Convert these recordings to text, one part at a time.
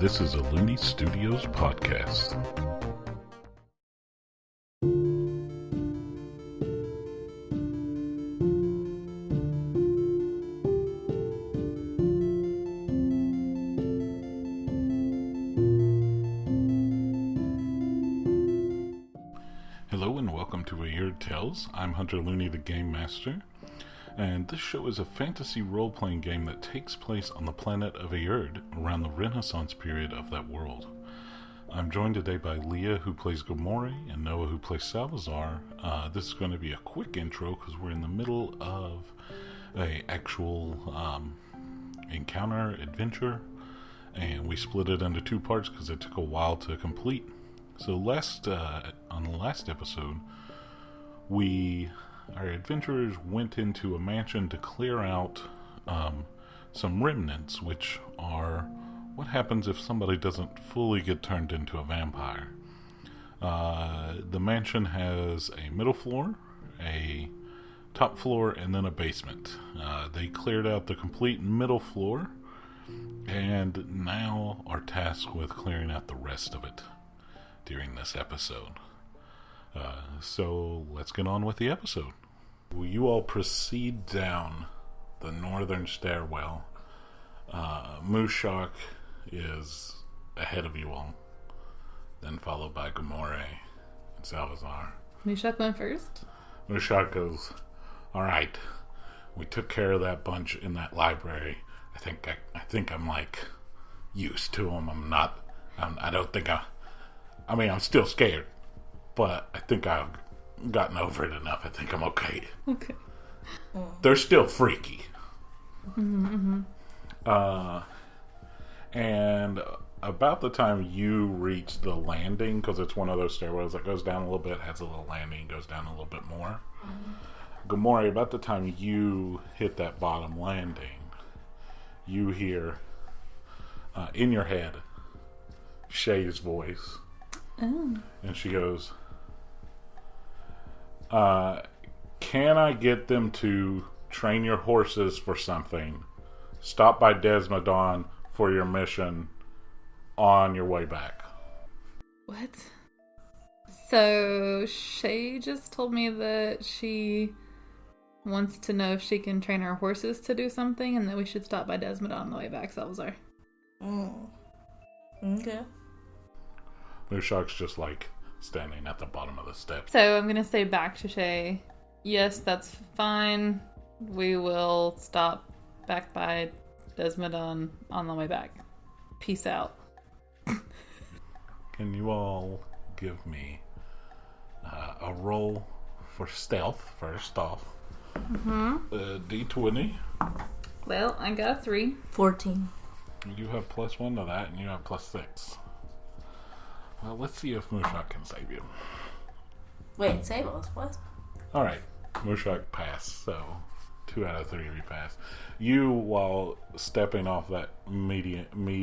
This is a Looney Studios podcast. Hello and welcome to Aerde Tales. I'm Hunter Looney, the Game Master, and this show is a fantasy role-playing game that takes place on the planet of Aerde around the Renaissance period of that world. I'm joined today by Leah, who plays Gamoree, and Noah, who plays Salvazar. This is going to be a quick intro because we're in the middle of a actual encounter adventure, and we split it into two parts because it took a while to complete. So on the last episode, our adventurers went into a mansion to clear out some remnants, which are what happens if somebody doesn't fully get turned into a vampire. The mansion has a middle floor, a top floor, and then a basement. They cleared out the complete middle floor, and now are tasked with clearing out the rest of it during this episode. So let's get on with the episode. You all proceed down the northern stairwell. Mushuk is ahead of you all, then followed by Gamoree and Salvazar. Mushuk went first. Mushuk goes, "Alright, we took care of that bunch in that library. I think I'm like used to them. I'm still scared, but I think I've gotten over it enough. I think I'm okay." Okay. They're still freaky. Mm-hmm. And about the time you reach the landing, because it's one of those stairwells that goes down a little bit, has a little landing, goes down a little bit more. Gamoree, about the time you hit that bottom landing, you hear in your head Shay's voice. Oh. And she goes, "Can I get them to train your horses for something? Stop by Desmodon for your mission on your way back." What? So Shay just told me that she wants to know if she can train our horses to do something, and that we should stop by Desmodon on the way back, Salvazar. Okay. Mushuk's just like standing at the bottom of the steps. So I'm going to say back to Shay, yes, that's fine. We will stop back by Desmodon on the way back. Peace out. Can you all give me a roll for stealth first off? D20. Well, I got a 3. 14. You have +1 to that, and you have +6. Well, let's see if Mushuk can save you. Wait, save us? What? Alright, Mushuk passed, so 2 out of 3 of you passed. You, while stepping off that middle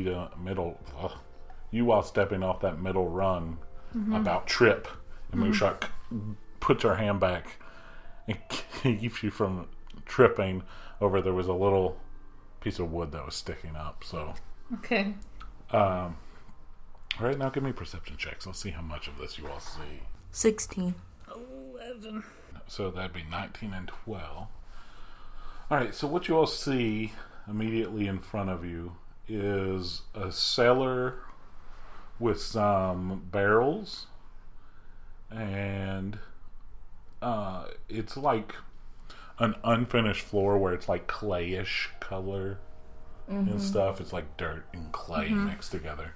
run, about trip, and Mushuk puts her hand back and keeps you from tripping over. There was a little piece of wood that was sticking up, so. Okay. Alright, now give me perception checks. Let's see how much of this you all see. 16. 11. So that'd be 19 and 12. Alright, so what you all see immediately in front of you is a cellar with some barrels, and it's like an unfinished floor where it's like clayish color and stuff. It's like dirt and clay mixed together.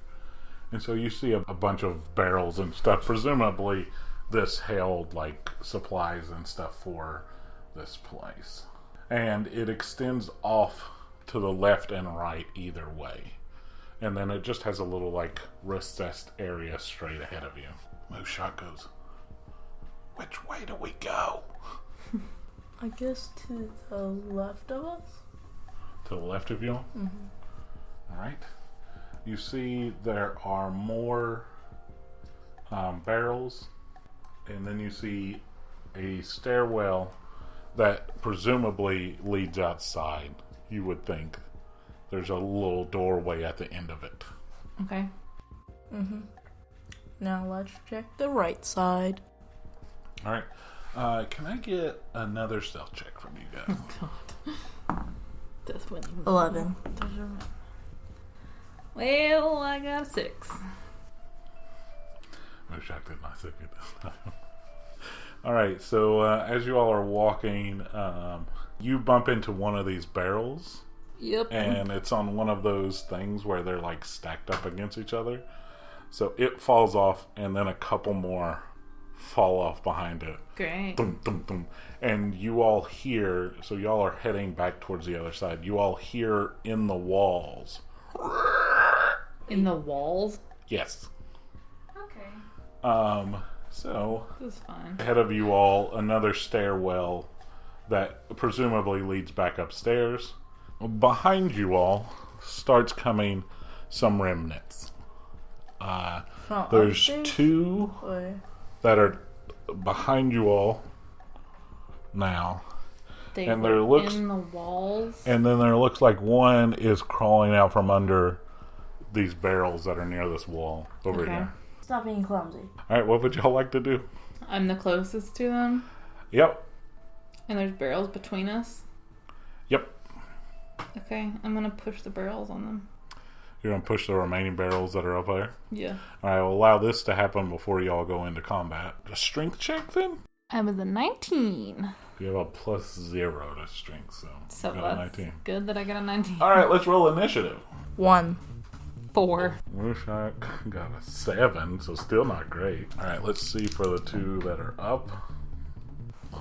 And so you see a bunch of barrels and stuff. Presumably this held like supplies and stuff for this place. And it extends off to the left and right either way. And then it just has a little like recessed area straight ahead of you. Mushuk goes, "Which way do we go?" I guess to the left of us? To the left of you? Alright. You see there are more barrels, and then you see a stairwell that presumably leads outside. You would think there's a little doorway at the end of it. Okay. Mm-hmm. Now let's check the right side. Alright. Can I get another stealth check from you guys? God. That's when 11. Well, I got a 6. Mushuk did not second this time. Alright, so as you all are walking, you bump into one of these barrels. Yep. And it's on one of those things where they're like stacked up against each other. So it falls off, and then a couple more fall off behind it. Great. Dum, dum, dum. And you all hear, so y'all are heading back towards the other side. You all hear in the walls. In the walls? Yes. Okay. So This is fine. ahead of you all, another stairwell that presumably leads back upstairs. Behind you all starts coming some remnants. From There's upstairs? 2 Or... that are behind you all now. They And were there looks- in the walls. And then there looks like one is crawling out from under these barrels that are near this wall over Okay. here. Stop being clumsy. Alright, what would y'all like to do? I'm the closest to them. Yep. And there's barrels between us. Yep. Okay, I'm gonna push the barrels on them. You're going to push the remaining barrels that are up there? Yeah. Alright, I'll allow this to happen before y'all go into combat. A strength check then? I was a 19. You have a +0 to strength, so So got a that's 19. good that I got a 19. Alright, let's roll initiative. 1. 4. Mushuk got a 7, so still not great. Alright, let's see for the 2 that are up.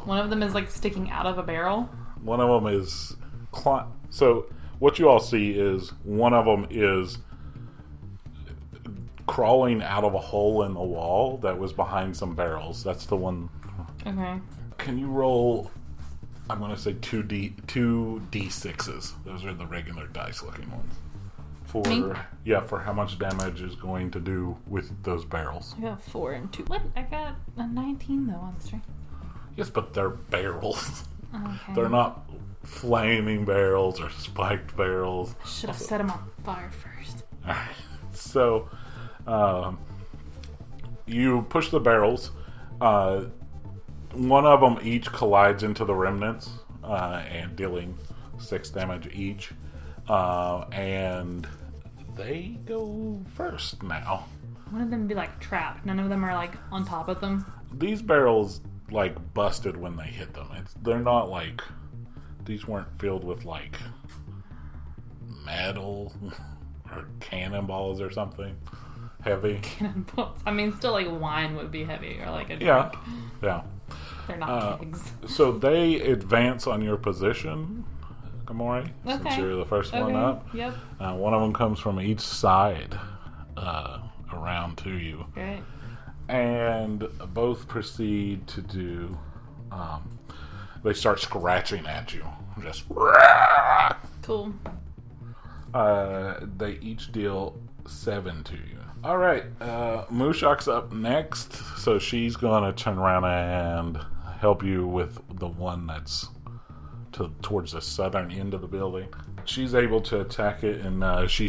One of them is like sticking out of a barrel. One of them is... So, what you all see is one of them is crawling out of a hole in the wall that was behind some barrels. That's the one. Okay. Can you roll... I'm going to say 2d6s. Those are the regular dice looking ones. For Me? for how much damage is going to do with those barrels. I got 4 and 2. What? I got a 19 though on strength. Yes, but they're barrels. Okay. They're not flaming barrels or spiked barrels. Should have set them on fire first. Alright. So, you push the barrels. One of them each collides into the remnants, and dealing 6 damage each. And they go first now. One of them be like trapped. None of them are like on top of them. These barrels like busted when they hit them. They're not like, these weren't filled with like metal or cannonballs or something heavy. Cannonballs. I mean, still like wine would be heavy or like a Yeah, drink. yeah. They're not kegs. So they advance on your position, Gamoree, since Okay. you're the first one up. Yep. One of them comes from each side around to you. Great. And both proceed to do... they start scratching at you. Just... Cool. they each deal 7 to you. Alright, Mushuk's up next, so she's going to turn around and help you with the one that's towards the southern end of the building. She's able to attack it, and she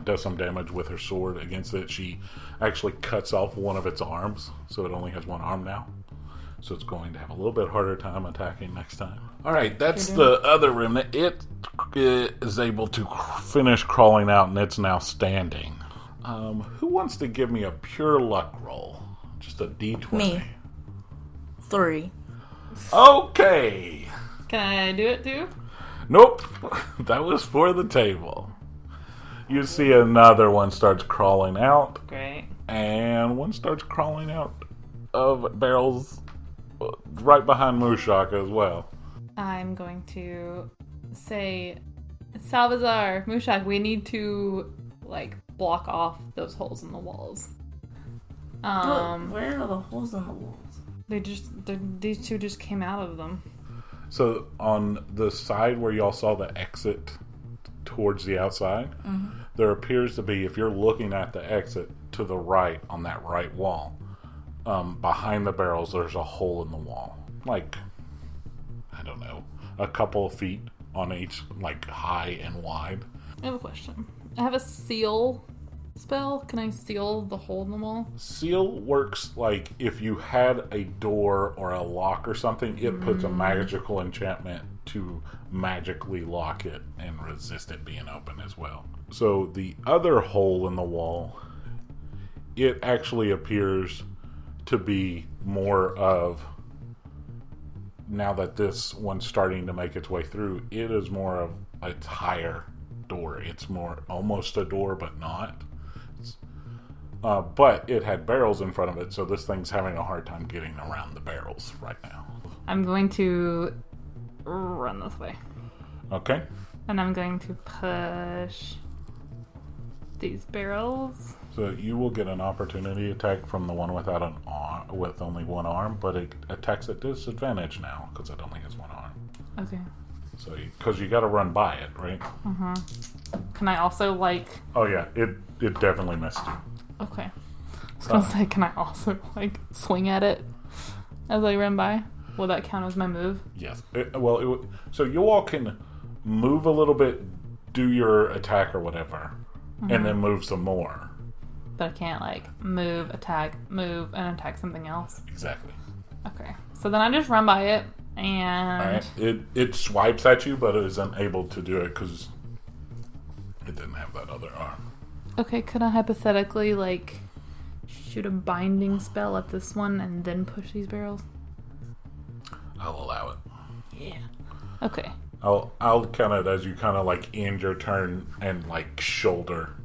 does some damage with her sword against it. She actually cuts off one of its arms, so it only has one arm now. So it's going to have a little bit harder time attacking next time. Alright, that's the other remnant. It is able to finish crawling out, and it's now standing. Who wants to give me a pure luck roll? Just a d20. Me. 3. Okay! Can I do it too? Nope. That was for the table. You see another one starts crawling out, Great. and one starts crawling out of barrels right behind Mushuk as well. I'm going to say, Salvazar, Mushuk, we need to like block off those holes in the walls. But where are the holes in the walls? These two just came out of them. So on the side where y'all saw the exit towards the outside, there appears to be, if you're looking at the exit to the right on that right wall, behind the barrels there's a hole in the wall. Like, I don't know, a couple of feet on each, like high and wide. I have a question. I have a seal spell. Can I seal the hole in the wall? Seal works like if you had a door or a lock or something, it puts a magical enchantment to magically lock it and resist it being open as well. So the other hole in the wall, it actually appears to be more of, now that this one's starting to make its way through, it is more of a higher door. It's more almost a door, but not. But it had barrels in front of it, so this thing's having a hard time getting around the barrels right now. I'm going to run this way. Okay. And I'm going to push these barrels. So you will get an opportunity attack from the one without an arm, with only one arm, but it attacks at disadvantage now because it only has one arm. Okay. So, because you got to run by it, right? Mm-hmm. Can I also, like... Oh, yeah. It definitely missed you. Okay. I was going to say, can I also, like, swing at it as I run by? Will that count as my move? Yes. So you all can move a little bit, do your attack or whatever, and then move some more. But I can't, like, move, and attack something else? Exactly. Okay. So then I just run by it, and... All right. It swipes at you, but it is unable to do it because it didn't have that other arm. Okay, could I hypothetically, like, shoot a binding spell at this one and then push these barrels? I'll allow it. Yeah. Okay. I'll count it as you kind of, like, end your turn and, like, shoulder.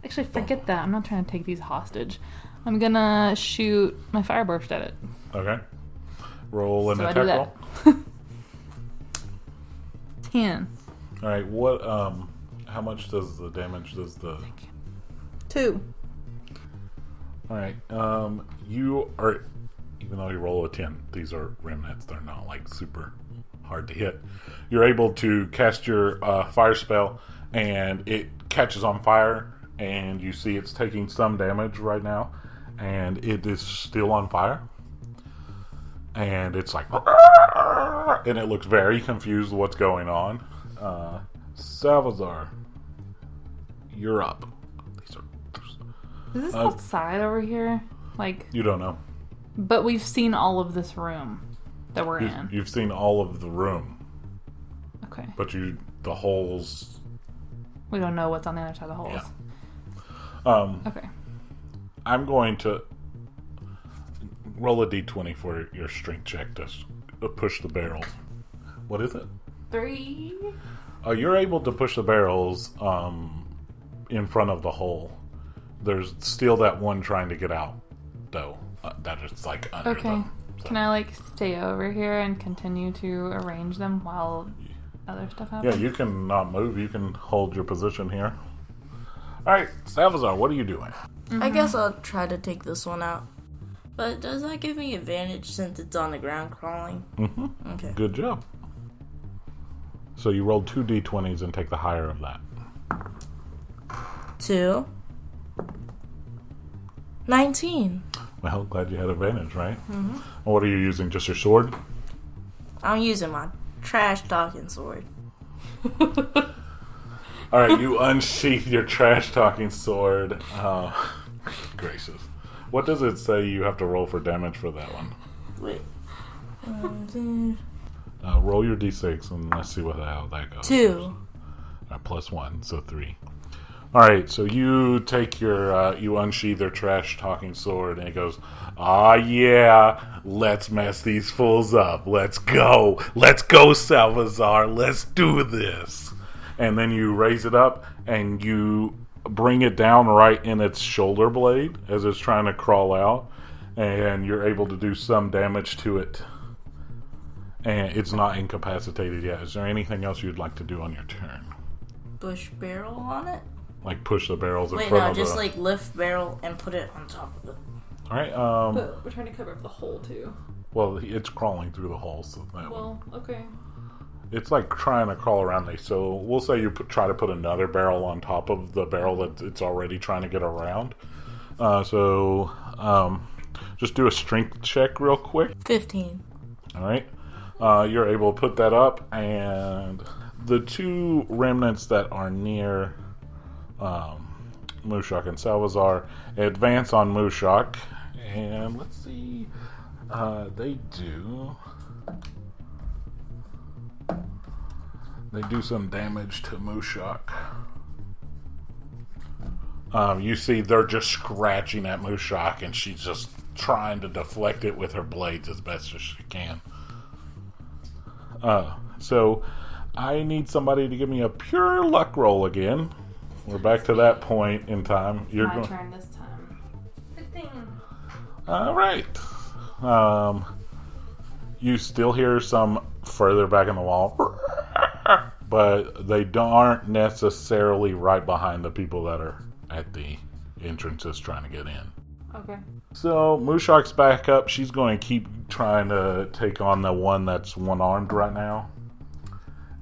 Actually, forget that. I'm not trying to take these hostage. I'm gonna shoot my fire burst at it. Okay. Roll an So I attack do roll. that. 10. All right. What? How much does the damage? 2. All right. You are, even though you roll a 10, these are remnants. They're not like super hard to hit. You're able to cast your fire spell, and it catches on fire, and you see it's taking some damage right now, and it is still on fire. And it's like, and it looks very confused what's going on. Salvazar, you're up. Is this outside over here? Like, You don't know. but we've seen all of this room that we're in. You've seen all of the room, Okay. but the holes. We don't know what's on the other side of the holes. Yeah. Okay. I'm going to roll a d20 for your strength check to push the barrel. What is it? 3. You're able to push the barrels in front of the hole. There's still that one trying to get out, though. That is like under them. So. Can I, like, stay over here and continue to arrange them while other stuff happens? Yeah, you can not move. You can hold your position here. Alright, Salvazar, what are you doing? I guess I'll try to take this one out. But does that give me advantage since it's on the ground crawling? Mm-hmm. Okay. Good job. So you roll 2 d20s and take the higher of that. 2. 19. Well, glad you had advantage, right? Mm-hmm. What are you using? Just your sword? I'm using my trash-talking sword. Alright, you unsheath your trash-talking sword. Gracious. What does it say you have to roll for damage for that one? Wait. Roll your d6 and let's see how that goes. 2. Plus 1, so 3. Alright, so you take your, you unsheath your trash-talking sword, and it goes, yeah, let's mess these fools up. Let's go, Salvazar, let's do this. And then you raise it up, and you bring it down right in its shoulder blade as it's trying to crawl out, and you're able to do some damage to it. And it's not incapacitated yet. Is there anything else you'd like to do on your turn? Push barrel on it? Like push the barrels in Wait, front no, of just the... like lift barrel and put it on top of it. Alright, But we're trying to cover up the hole, too. well, it's crawling through the hole, so that Well, okay. it's like trying to crawl around these. So we'll say you try to put another barrel on top of the barrel that it's already trying to get around. Just do a strength check real quick. 15. Alright. You're able to put that up, and the 2 remnants that are near Mushuk and Salvazar advance on Mushuk, and let's see. They do some damage to Mushuk. You see they're just scratching at Mushuk, and she's just trying to deflect it with her blades as best as she can. So I need somebody to give me a pure luck roll again. We're back to that point in time. My turn this time. Good thing. All right. You still hear some further back in the wall, but they aren't necessarily right behind the people that are at the entrances trying to get in. Okay. So Mushuk's back up. She's going to keep trying to take on the one that's one-armed right now.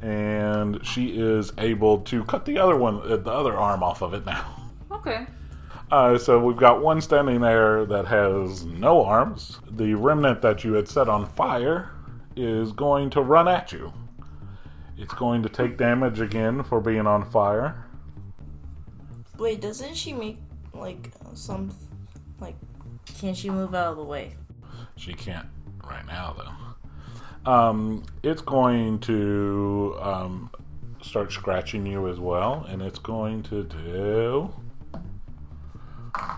And she is able to cut the other arm off of it now. Okay. So we've got one standing there that has no arms. The remnant that you had set on fire is going to run at you. It's going to take damage again for being on fire. Wait, doesn't she make, can she move out of the way? She can't right now, though. It's going to start scratching you as well, and it's going to do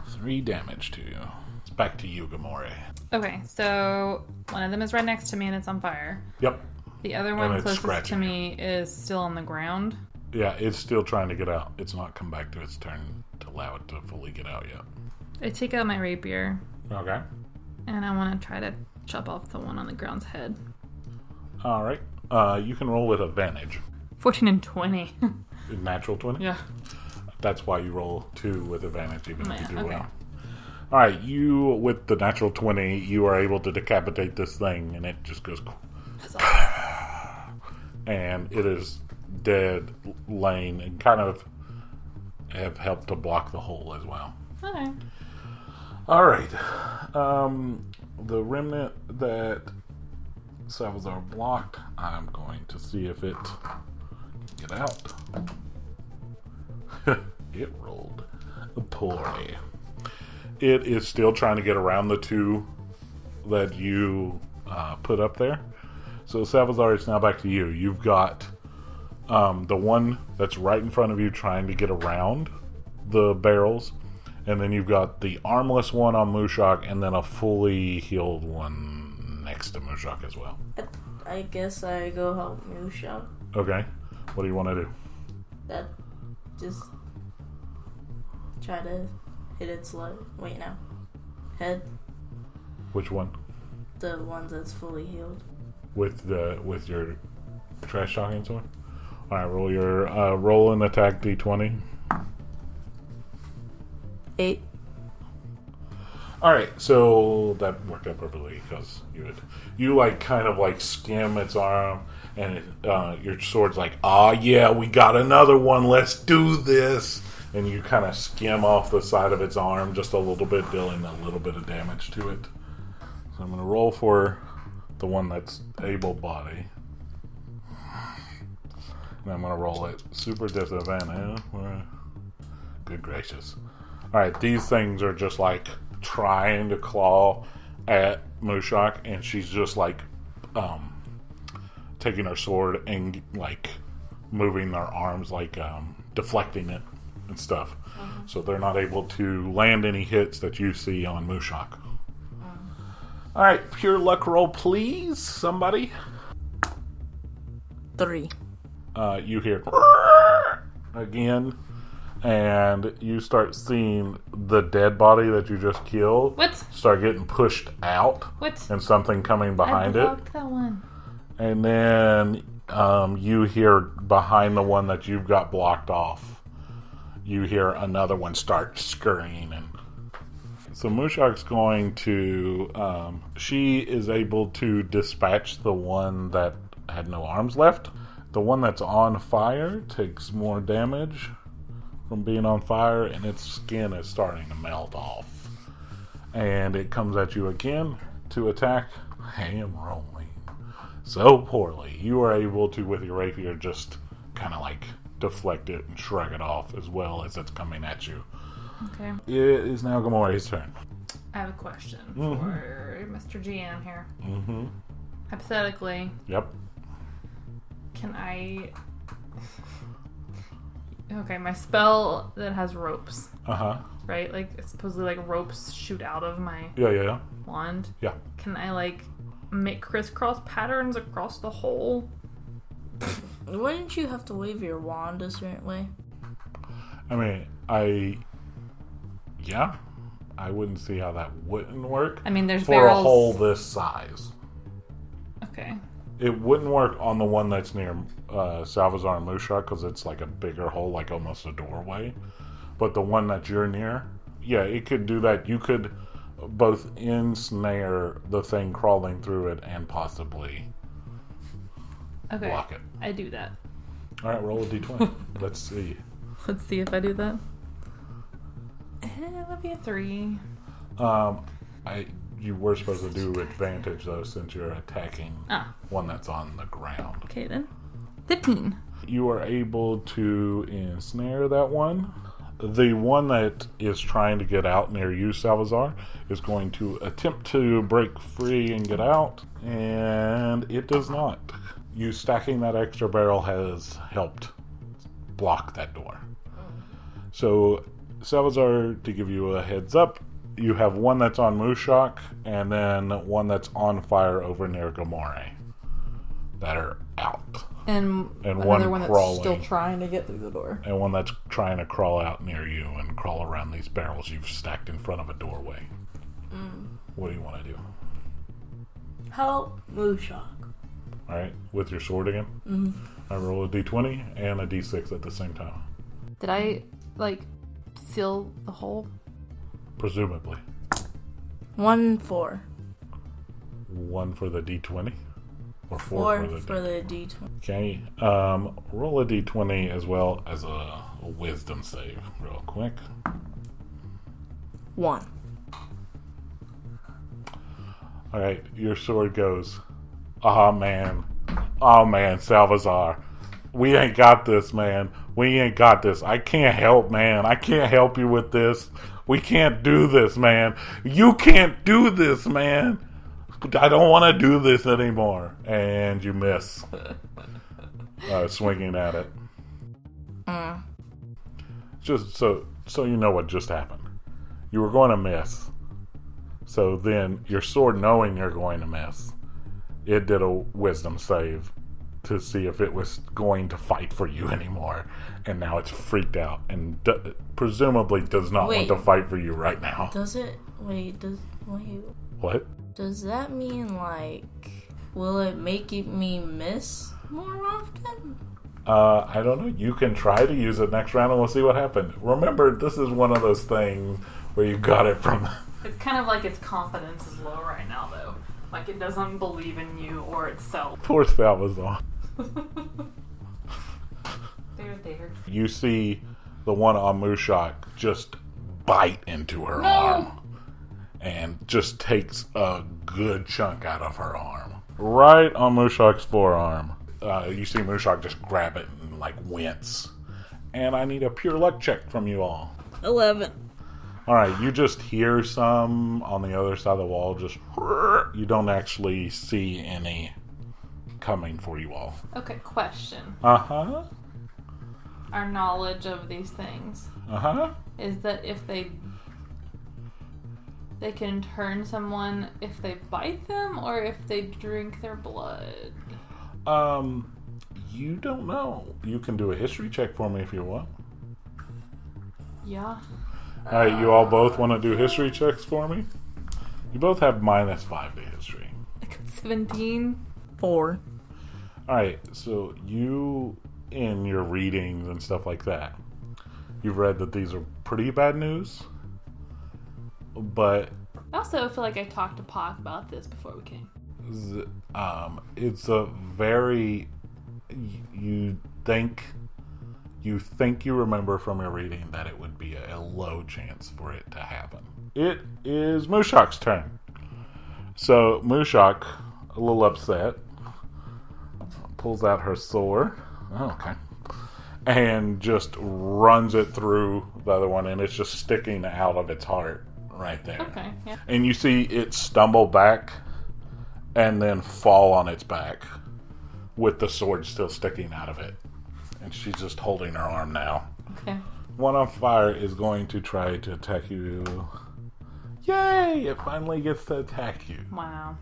3 damage to you. It's back to you, Gamoree. Okay, so one of them is right next to me and it's on fire. Yep. The other one closest to me is still on the ground. Yeah, it's still trying to get out. It's not come back to its turn to allow it to fully get out yet. I take out my rapier. Okay. And I want to try to chop off the one on the ground's head. All right. You can roll with advantage. 14 and 20. Natural 20? Yeah. That's why you roll 2 with advantage, even if you do okay. well. All right, you, with the natural 20, you are able to decapitate this thing, and it just goes... And it is dead, laying, and kind of have helped to block the hole as well. Okay. All right. The remnant that Salvazar blocked, I'm going to see if it can get out. It rolled poorly. It is still trying to get around the 2 that you put up there. So Salvazar, it's now back to you. You've got the one that's right in front of you trying to get around the barrels. And then you've got the armless one on Mushuk, and then a fully healed one next to Mushuk as well. I guess I go help Mushuk. Okay. What do you want to do? Just try to hit its head. Which one? The one that's fully healed. With your trash talking sword? Alright, roll your roll and attack D20. 8. Alright, so that worked out perfectly because you kind of skim its arm, and your sword's like, yeah, we got another one, let's do this. And you kind of skim off the side of its arm just a little bit, dealing a little bit of damage to it. So I'm going to roll for the one that's able-bodied. And I'm going to roll it super disadvantage. Good gracious. Alright, these things are just trying to claw at Mushuk, and she's just taking her sword and moving their arms, deflecting it and stuff. Uh-huh. So they're not able to land any hits that you see on Mushuk. Alright, pure luck roll, please, somebody. 3. You hear again, and you start seeing the dead body that you just killed start getting pushed out. And something coming behind it. I blocked that one. And then you hear behind the one that you've got blocked off, you hear another one start scurrying. And so Mushuk's going to... she is able to dispatch the one that had no arms left. The one that's on fire takes more damage from being on fire, and its skin is starting to melt off. And it comes at you again to attack. I am rolling so poorly. You are able to, with your rapier, just kind of deflect it and shrug it off as well as it's coming at you. Okay. It is now Gamoree's turn. I have a question for Mr. GM here. Mm-hmm. Hypothetically, Yep. can I... Okay, my spell that has ropes, Uh-huh. right? Like, supposedly, like, ropes shoot out of my Yeah. wand. Yeah. Can I, like, make crisscross patterns across the hole? Wouldn't you have to wave your wand a certain way? I mean, yeah. I wouldn't see how that wouldn't work. I mean, there's for barrels... a hole this size. Okay. It wouldn't work on the one that's near Salvazar and Mushuk because it's like a bigger hole, like almost a doorway. But the one that you're near, yeah, it could do that. You could both ensnare the thing crawling through it and possibly block it. I do that. All right, roll a d20. Let's see. Let's see if I do that. That'll be a 3. You were supposed to do advantage though, since you're attacking one that's on the ground. Okay then. 15. You are able to ensnare that one. The one that is trying to get out near you, Salvazar, is going to attempt to break free and get out, and it does not. You stacking that extra barrel has helped block that door. So, Salvazar, to give you a heads up, you have one that's on Mushuk, and then one that's on fire over near Gamoree that are out. And another one crawling. that's still trying to get through the door. And one that's trying to crawl out near you and crawl around these barrels you've stacked in front of a doorway. What do you want to do? Help Mushuk. Alright, with your sword again? I roll a d20 and a d6 at the same time. Did I, seal the hole? Presumably. 1-4. 1 for the d20? Or 4 4 for the d20. Okay, roll a d20 as well as a wisdom save real quick. 1. Alright, your sword goes, oh man, Salvazar. We ain't got this, man. We ain't got this. I can't help, man. I can't help you with this. We can't do this, man. You can't do this, man. I don't want to do this anymore. And you miss. Swinging at it. Just so you know what just happened. You were going to miss. So then your sword, knowing you're going to miss, it did a wisdom save to see if it was going to fight for you anymore. And now it's freaked out and presumably does not want to fight for you right now. Does it? What? Does that mean, will it make me miss more often? I don't know. You can try to use it next round and we'll see what happens. Remember, this is one of those things where you got it from... It's kind of like its confidence is low right now, though. Like, it doesn't believe in you or itself. Poor Salvazar. There. You see the one on Mushuk just bite into her arm. And just takes a good chunk out of her arm. Right on Mushuk's forearm. You see Mushuk just grab it and, wince. And I need a pure luck check from you all. 11. Alright, you just hear some on the other side of the wall. Just... You don't actually see any coming for you all. Okay, question. Uh-huh. Our knowledge of these things is that if they can turn someone if they bite them or if they drink their blood. You don't know. You can do a history check for me if you want. Yeah. Alright, you all both want to do history checks for me? You both have -5 to history. I got 17. 4. Alright, so you, in your readings and stuff like that, you've read that these are pretty bad news, but... I also feel like I talked to Pac about this before we came. It's a very... You think you remember from your reading that it would be a low chance for it to happen. It is Mushuk's turn. So Mushuk, a little upset, pulls out her sword. Oh, okay. and just runs it through the other one, and it's just sticking out of its heart right there. Okay, yeah. And you see it stumble back and then fall on its back with the sword still sticking out of it. And she's just holding her arm now. Okay. One on fire is going to try to attack you. Yay! It finally gets to attack you. Wow.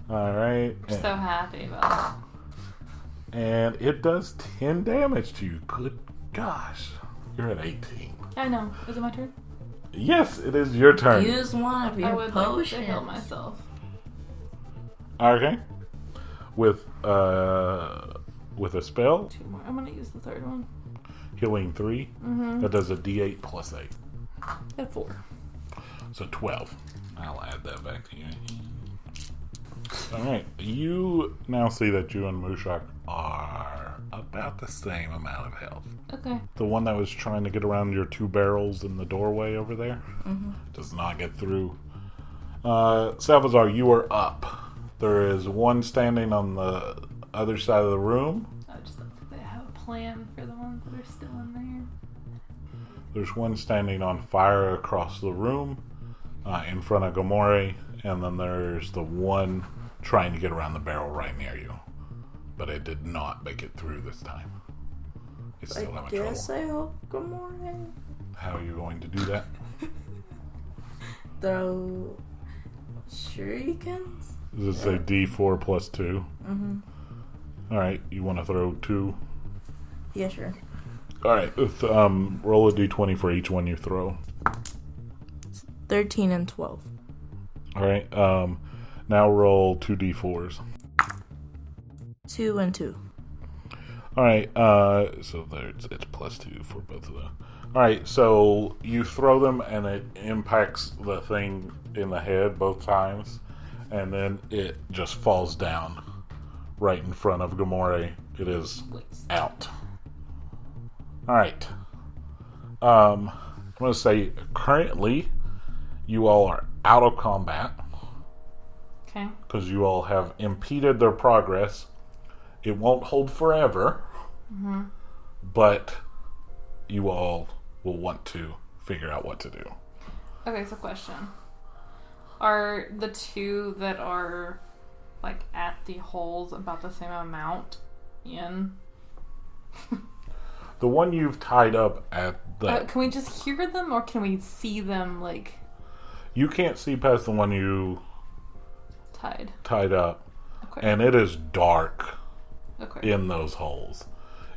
Alright. I'm so happy about that. And it does 10 damage to you. Good gosh. You're at 18. I know. Is it my turn? Yes, it is your turn. Use one of I your would like potions. to heal myself. Okay. With a spell, 2 more. I'm gonna use the third one. healing 3. That does a d8 plus 8. At 4. So 12. I'll add that back to you. Alright. You now see that you and Mushuk are about the same amount of health. Okay. The one that was trying to get around your 2 barrels in the doorway over there does not get through. Salvazar, you are up. There is one standing on the other side of the room. I just don't think they have a plan for the ones that are still in there. There's one standing on fire across the room in front of Gamoree. And then there's the one trying to get around the barrel right near you. But it did not make it through this time. It's still having trouble. I guess I hope Gamoree. How are you going to do that? Throw shurikens? Does it say D4 plus 2? Alright, you want to throw 2? Yeah, sure. Alright, roll a D20 for each one you throw. 13 and 12. Alright, now roll 2 D4s. 2 and 2. Alright, so it's plus 2 for both of them. Alright, so you throw them and it impacts the thing in the head both times, and then it just falls down right in front of Gamoree. It is out. Alright. I'm going to say currently you all are out of combat. Okay. Because you all have impeded their progress. It won't hold forever. But you all will want to figure out what to do. Okay, so question. Are the 2 that are, like, at the holes about the same amount in? The one you've tied up at the... Can we just hear them, or can we see them, like... You can't see past the one you tied up. Okay. And it is dark in those holes.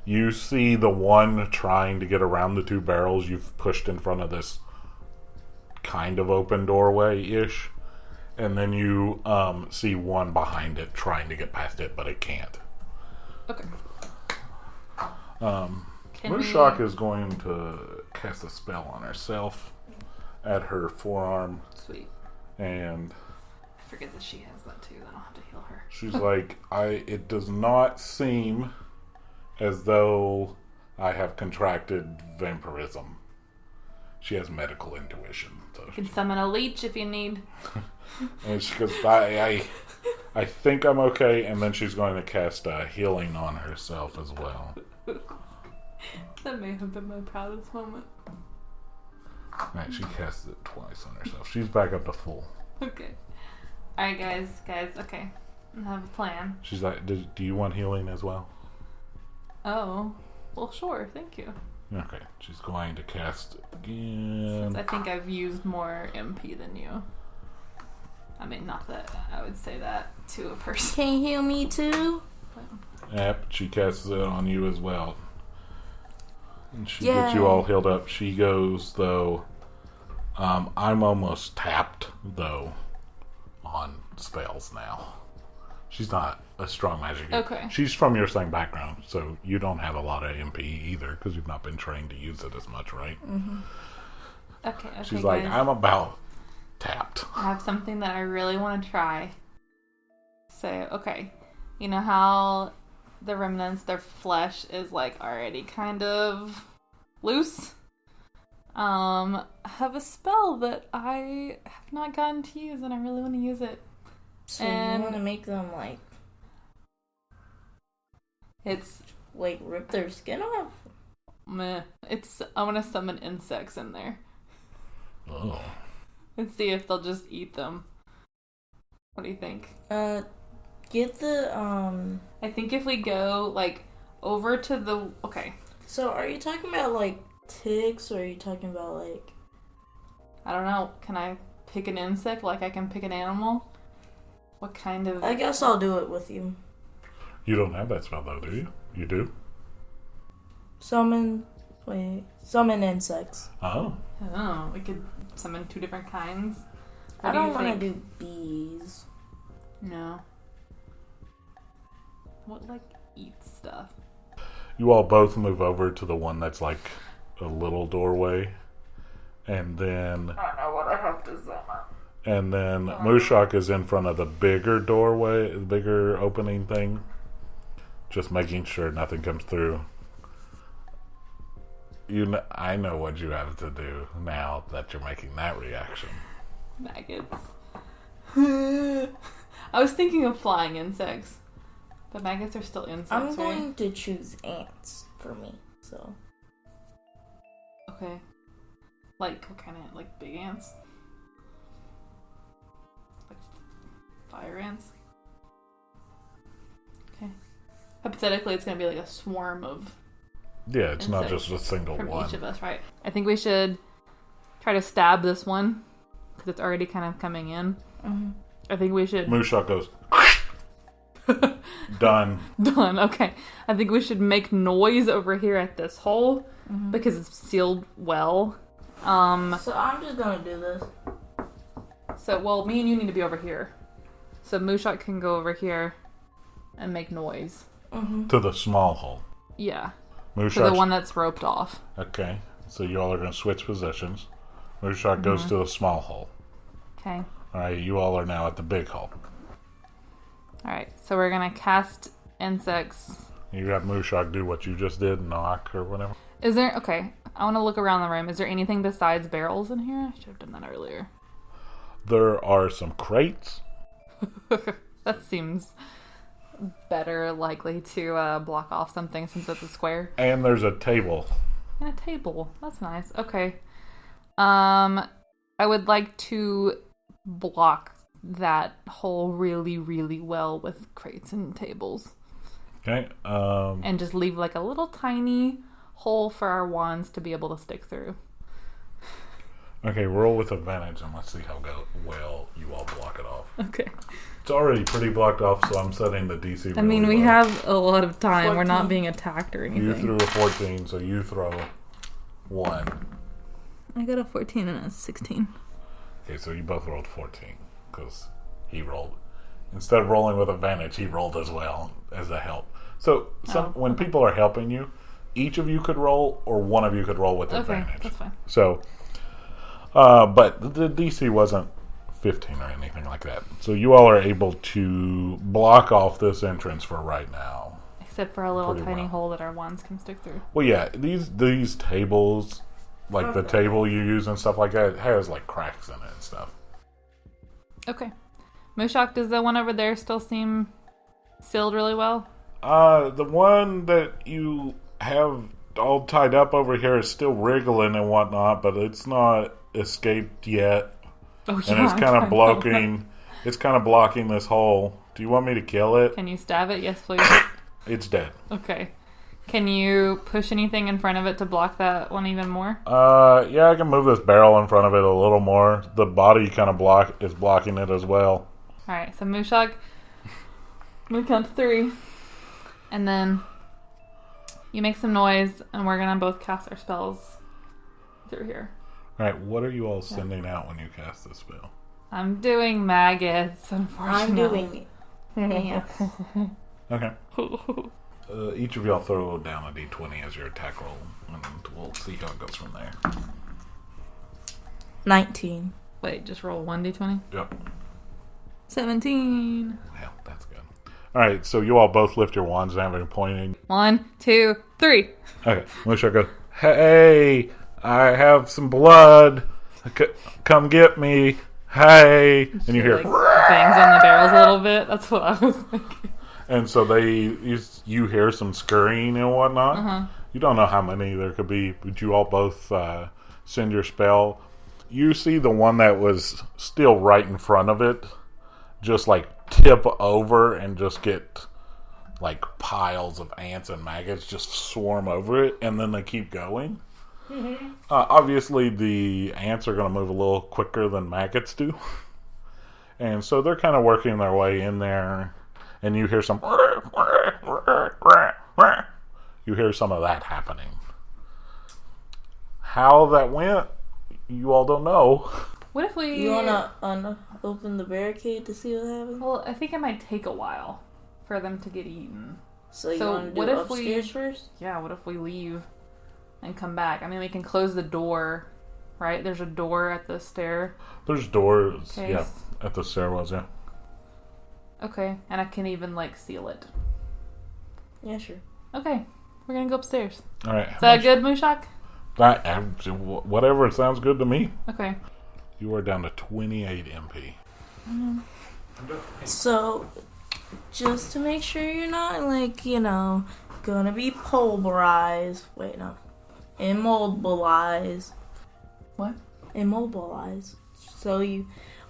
You see the one trying to get around the 2 barrels you've pushed in front of this kind of open doorway-ish. And then you see one behind it trying to get past it, but it can't. Okay. Mushuk is going to cast a spell on herself at her forearm. Sweet. And I forget that she has that too. I don't have to heal her. she's like, it does not seem as though I have contracted vampirism. She has medical intuition. So You can summon a leech if you need. and she goes, I think I'm okay. And then she's going to cast healing on herself as well. That may have been my proudest moment. Right, she casts it twice on herself. She's back up to full. Okay. Alright, guys, okay. I have a plan. She's like, do you want healing as well? Oh. Well, sure, thank you. Okay, she's going to cast it again. Since I think I've used more MP than you. I mean, not that I would say that to a person. Can you heal me too? Yep, she casts it on you as well. And she gets you all healed up. She goes, though, I'm almost tapped, though, on spells now. She's not a strong magic. Okay. She's from your same background, so you don't have a lot of MP either, because you've not been trained to use it as much, right? Mm-hmm. Okay, She's like, guys. I'm about tapped. I have something that I really want to try. So, okay. You know how the remnants, their flesh is like already kind of loose? I have a spell that I have not gotten to use and I really want to use it. So And- you want to make them It's like rip their skin off? Meh. I want to summon insects in there. Oh. And see if they'll just eat them. What do you think? Get the, I think if we go, like, over to the... Okay. So, are you talking about, like, ticks, or are you talking about, like... I don't know. Can I pick an insect like I can pick an animal? What kind of... I guess I'll do it with you. You don't have that spell, though, do you? You do? Summon insects. Oh. Oh, we could summon 2 different kinds. I don't want to do bees. No. What, like, eats stuff? You all both move over to the one that's like a little doorway. And then... I don't know what I have to summon. And then Mushuk is in front of the bigger doorway, the bigger opening thing. Just making sure nothing comes through. I know what you have to do now that you're making that reaction. Maggots. I was thinking of flying insects. But maggots are still insects, I'm going to choose ants for me, so... Okay. Like, what kind of, like, big ants? Like, fire ants? Okay. Hypothetically, it's going to be like a swarm of Yeah, it's not insects just a single from one. each of us, right? I think we should try to stab this one, because it's already kind of coming in. Mm-hmm. I think we should... Mushuk goes... Done. Done, okay. I think we should make noise over here at this hole, because it's sealed well. So I'm just gonna do this. So, well, me and you need to be over here. So Mushuk can go over here and make noise. Mm-hmm. To the small hole. Yeah. Mushuk. To the one that's roped off. Okay. So you all are going to switch positions. Mushuk goes to the small hole. Okay. Alright, you all are now at the big hole. Alright, so we're going to cast insects. You have Mushuk do what you just did, knock or whatever. Is there... Okay, I want to look around the room. Is there anything besides barrels in here? I should have done that earlier. There are some crates. That seems better likely to block off something since it's a square. And there's a table. And a table. That's nice. Okay. I would like to block that hole really, really well with crates and tables. Okay. And just leave like a little tiny hole for our wands to be able to stick through. Okay, roll with advantage and let's see how well you all block it off. Okay. It's already pretty blocked off, so I'm setting the DC really I mean, we low. have a lot of time. 14. We're not being attacked or anything. You threw a 14, so you throw 1. I got a 14 and a 16. Okay, so you both rolled 14, because he rolled. Instead of rolling with advantage, he rolled as well as a help. So when people are helping you, each of you could roll, or one of you could roll with advantage. Okay, that's fine. So, but the DC wasn't 15 or anything like that. So you all are able to block off this entrance for right now. Except for a little Pretty tiny well. hole that our wands can stick through. Well, yeah, these tables, like the table you use and stuff like that, it has like cracks in it and stuff. Okay. Mushuk, does the one over there still seem sealed really well? The one that you have all tied up over here is still wriggling and whatnot, but it's not escaped yet. Oh, yeah, And it's kind of blocking. It's kind of blocking this hole. Do you want me to kill it? Can you stab it? Yes, please. It's dead. Okay. Can you push anything in front of it to block that one even more? Yeah, I can move this barrel in front of it a little more. The body kind of is blocking it as well. Alright, so Mushuk, I'm going to count to 3. And then you make some noise, and we're going to both cast our spells through here. Alright, what are you all sending out when you cast this spell? I'm doing maggots, unfortunately. I'm doing ants. Okay. Each of y'all throw down a d20 as your attack roll, and we'll see how it goes from there. 19. Wait, just roll 1d20? Yep. 17. Well, that's good. Alright, so you all both lift your wands and having pointing. 1, 2, 3. Okay, Mushuk goes, hey, I have some blood. Come get me. Hey. And you hear... Like, bangs on the barrels a little bit. That's what I was thinking. And so you hear some scurrying and whatnot. You don't know how many there could be, but you all both send your spell. You see the one that was still right in front of it just like tip over and just get like piles of ants and maggots just swarm over it, and then they keep going. Mm-hmm. Obviously, the ants are going to move a little quicker than maggots do. And so they're kind of working their way in there, and you hear some... You hear some of that happening. How that went, you all don't know. What if we... You want to open the barricade to see what happens? Well, I think it might take a while for them to get eaten. So you want to do upstairs first? Yeah, what if we leave and come back? I mean, we can close the door, right? There's a door at the stair. There's doors, yeah, at the stairwells, yeah. Okay, and I can even, like, seal it. Yeah, sure. Okay, we're gonna go upstairs. All right. Is that good, Mushuk? Whatever, it sounds good to me. Okay. You are down to 28 MP. Mm-hmm. So, just to make sure you're not, like, gonna be pulverized. Wait, no. Immobilized. What? Immobilized. So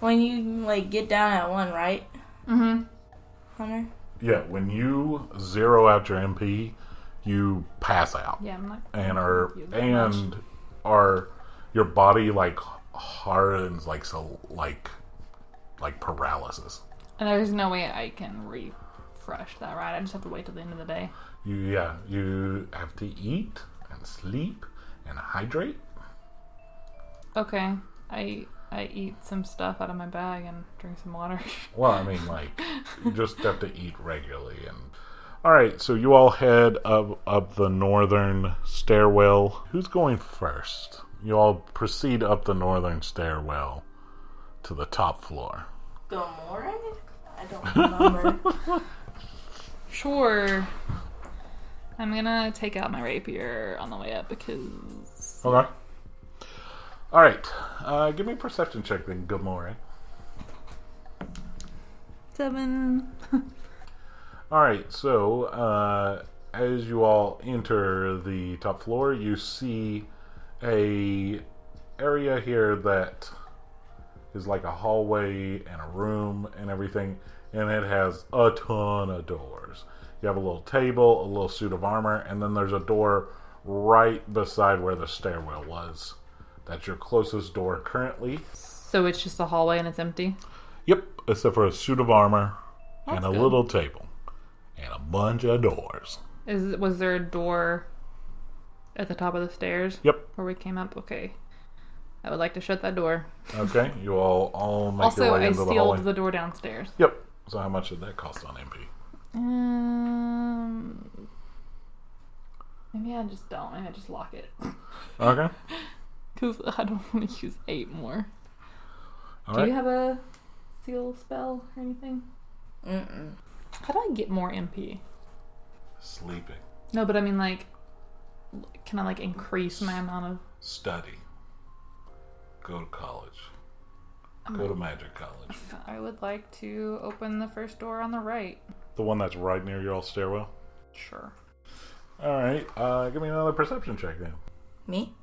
when you, like, get down at 1, right? Mm-hmm. Hunter? Yeah, when you zero out your MP, you pass out. Yeah, I'm not. And your body like hardens like paralysis. And there's no way I can refresh that, right? I just have to wait till the end of the day. You have to eat and sleep and hydrate. Okay, I eat some stuff out of my bag and drink some water. Well, I mean, like, you just have to eat regularly. And all right, so you all head up the northern stairwell. Who's going first? You all proceed up the northern stairwell to the top floor. Gamoree? I don't remember. Sure. I'm gonna take out my rapier on the way up because... Okay. Alright. Give me a perception check then, Gamoree. 7. Alright, so as you all enter the top floor, you see a area here that is like a hallway and a room and everything, and it has a ton of doors. You have a little table, a little suit of armor, and then there's a door right beside where the stairwell was. That's your closest door currently. So it's just a hallway and it's empty? Yep, except for a suit of armor and a good. little table and a bunch of doors. Was there a door at the top of the stairs? Yep. Where we came up? Okay. I would like to shut that door. Okay, you all make also, your way into the hallway. Also, I sealed the door downstairs. Yep. So how much did that cost on MP? Maybe I just don't. Maybe I just lock it. Okay. Because I don't want to use 8 more. All Do you have a seal spell or anything? Mm-mm. How do I get more MP? Sleeping. No, but I mean, like, can I, like, increase my amount of... Study. Go to college. Go to magic college. I would like to open the first door on the right. The one that's right near your stairwell? Sure. Alright, give me another perception check then. Me?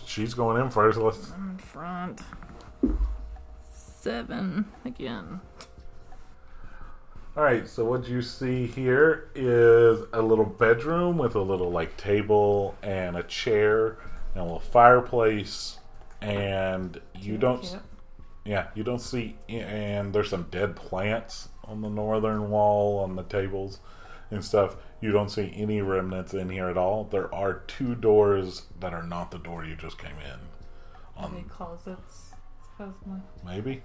She's going in first. I'm in front. 7 again. Alright, so what you see here is a little bedroom with a little like table and a chair and a little fireplace, and you don't see, and there's some dead plants on the northern wall on the tables and stuff. You don't see any remnants in here at all. There are 2 doors that are not the door you just came in. Are they closets? Supposedly. Maybe.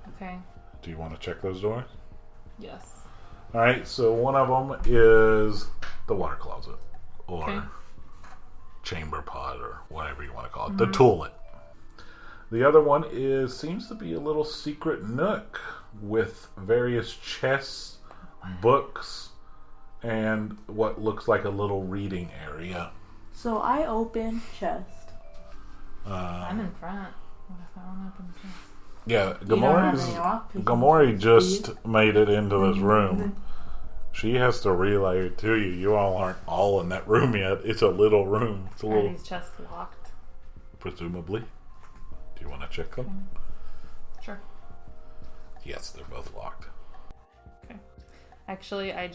Okay. Do you want to check those doors? Yes. Alright, so one of them is the water closet. Or chamber pot, or whatever you want to call it. The toilet. The other one seems to be a little secret nook with various chests, books, and what looks like a little reading area. So I open chest. I'm in front. What if I don't open the chest? Yeah, Gamoree just made it into this room. She has to relay it to you. You all aren't all in that room yet. It's a little room. It's a Are little... these chests locked? Presumably. Do you want to check them? Sure. Yes, they're both locked. Okay. Actually, I'm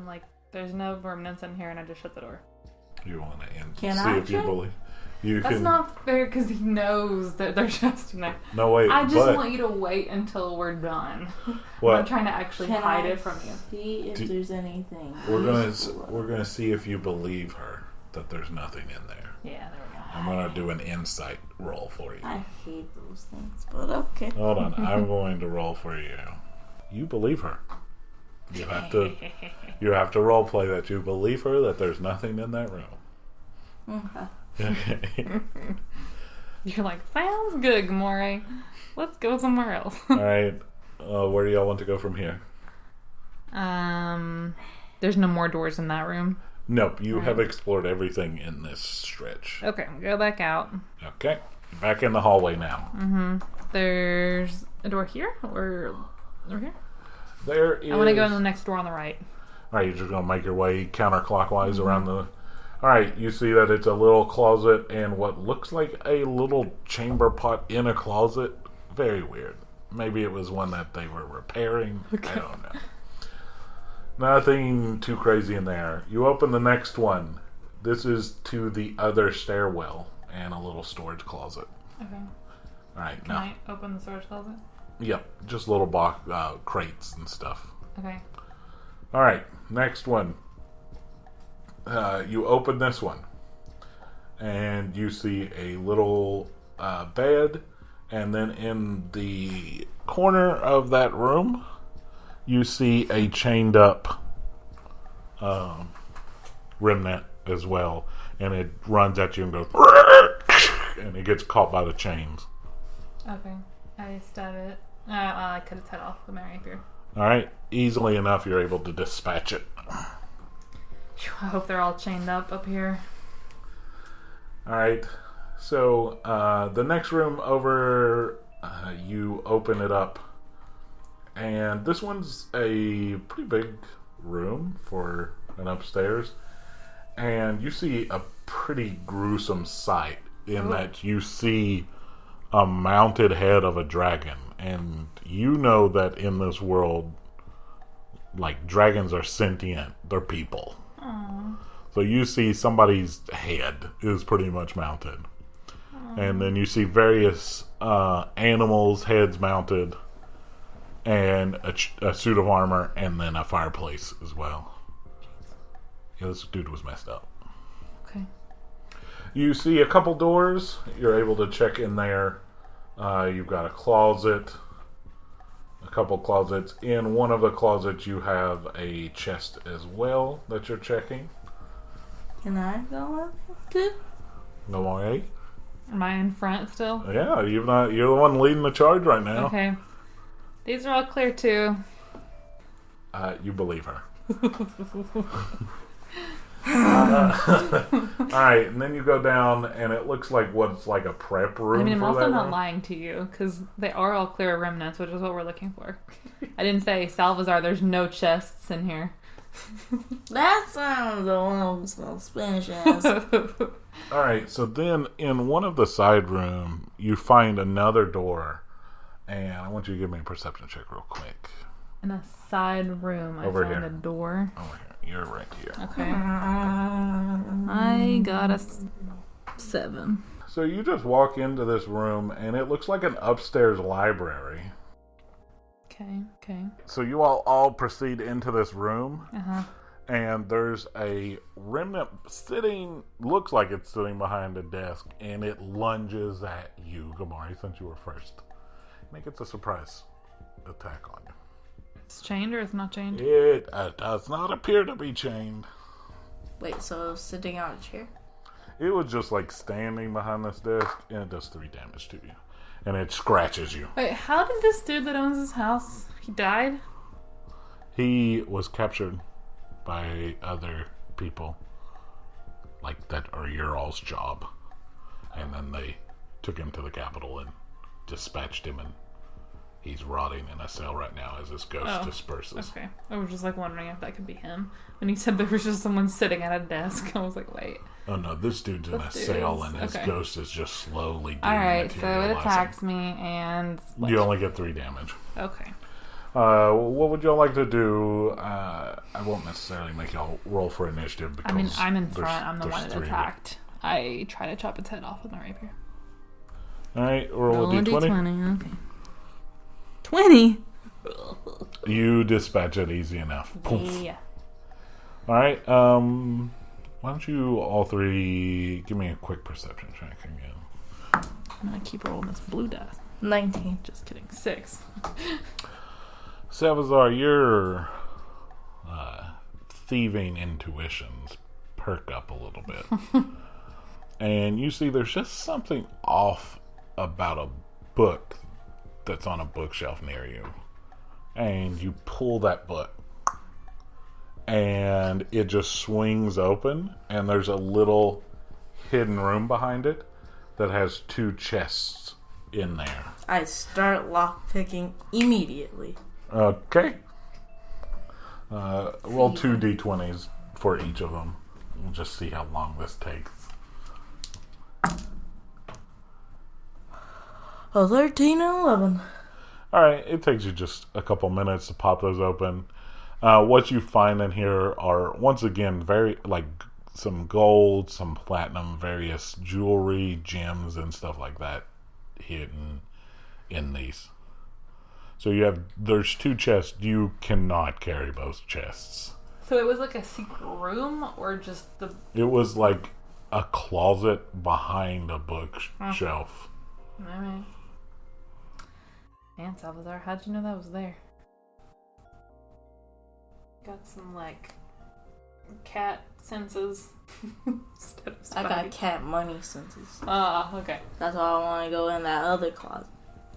like, there's no remnants in here, and I just shut the door. You want to Can see I if you check? believe. You That's can... not fair because he knows that they're just in there. No, wait. I just want you to wait until we're done. What? I'm trying to actually hide it from you. See if there's anything. We're gonna see if you believe her that there's nothing in there. Yeah, there we go. I'm gonna do an insight roll for you. I hate those things, but okay. Hold on, I'm going to roll for you. You believe her. You have to role play that you believe her that there's nothing in that room. Okay. Okay. You're like, sounds good, Gamoree. Let's go somewhere else. All right. Where do y'all want to go from here? There's no more doors in that room. Nope. You have explored everything in this stretch. Okay, go back out. Okay. Back in the hallway now. There's a door here or over here. There is. I want to go in the next door on the right. All right. You're just gonna make your way counterclockwise around the. All right, you see that it's a little closet and what looks like a little chamber pot in a closet. Very weird. Maybe it was one that they were repairing. Okay. I don't know. Nothing too crazy in there. You open the next one. This is to the other stairwell and a little storage closet. Okay. All right, Can I open the storage closet? Yep, just little box crates and stuff. Okay. All right, next one. You open this one, and you see a little bed, and then in the corner of that room, you see a chained up remnant as well, and it runs at you and goes, and it gets caught by the chains. Okay. I stab it. I cut its head off with my rapier. All right, easily enough, you're able to dispatch it. I hope they're all chained up here. Alright, so the next room over, you open it up, and this one's a pretty big room for an upstairs, and you see a pretty gruesome sight in that you see a mounted head of a dragon, and you know that in this world, like, dragons are sentient, they're people. Aww. So you see somebody's head is pretty much mounted. Aww. And then you see various animals' heads mounted, and a suit of armor, and then a fireplace as well. Yeah, this dude was messed up. Okay. You see a couple doors. You're able to check in there. You've got a closet. A couple closets. In one of the closets, you have a chest as well that you're checking. Can I go in too? No more, eh? Am I in front still? Yeah, you're the one leading the charge right now. Okay. These are all clear too. You believe her. Alright, and then you go down, and it looks like what's like a prep room. I mean, I'm for also that not room. lying to you, because they are all clear remnants, which is what we're looking for. I didn't say, Salvazar, there's no chests in here. That sounds a little suspicious. Alright, so then in one of the side room, you find another door, and I want you to give me a perception check real quick. In a side room, Over I found here. a door. Over here. You're right here. Okay. I got a 7. So you just walk into this room, and it looks like an upstairs library. Okay. So you all proceed into this room, Uh-huh. and there's a remnant looks like it's sitting behind a desk, and it lunges at you, Gamoree, since you were first. Make it a surprise attack on you. It's chained or it's not chained? It does not appear to be chained. Wait, so sitting on a chair? It was just like standing behind this desk, and it does 3 damage to you. And it scratches you. Wait, how did this dude that owns this house, he died? He was captured by other people, like that are your all's job. And then they took him to the capital and dispatched him and He's rotting in a cell right now as his ghost disperses. Okay. I was just wondering if that could be him. When you said there was just someone sitting at a desk, I was like, wait. Oh no, this dude's in a cell and his ghost is just slowly Alright, so it attacks me and... You only get 3 damage. Okay. What would y'all like to do? I won't necessarily make y'all roll for initiative because I'm in front. I'm the one that attacked. I try to chop its head off with my rapier. Alright, roll a d20. Okay. 20! You dispatch it easy enough. Yeah. Alright, why don't you all 3 give me a quick perception check again. I'm gonna keep rolling this blue dice. 19. Just kidding. 6. Salvazar, your thieving intuitions perk up a little bit. And you see there's just something off about a book that's on a bookshelf near you. And you pull that book. And it just swings open. And there's a little hidden room behind it that has 2 chests in there. I start lockpicking immediately. Okay. Roll 2 d20s for each of them. We'll just see how long this takes. A 13 and 11. Alright, it takes you just a couple minutes to pop those open. What you find in here are, once again, some gold, some platinum, various jewelry, gems, and stuff like that hidden in these. So there's 2 chests. You cannot carry both chests. So it was like a secret room, or just the... It was like a closet behind a bookshelf. Alright. Man, Salvazar, how'd you know that was there? Got some, cat senses. Instead of I got cat money senses. Ah, okay. That's why I want to go in that other closet.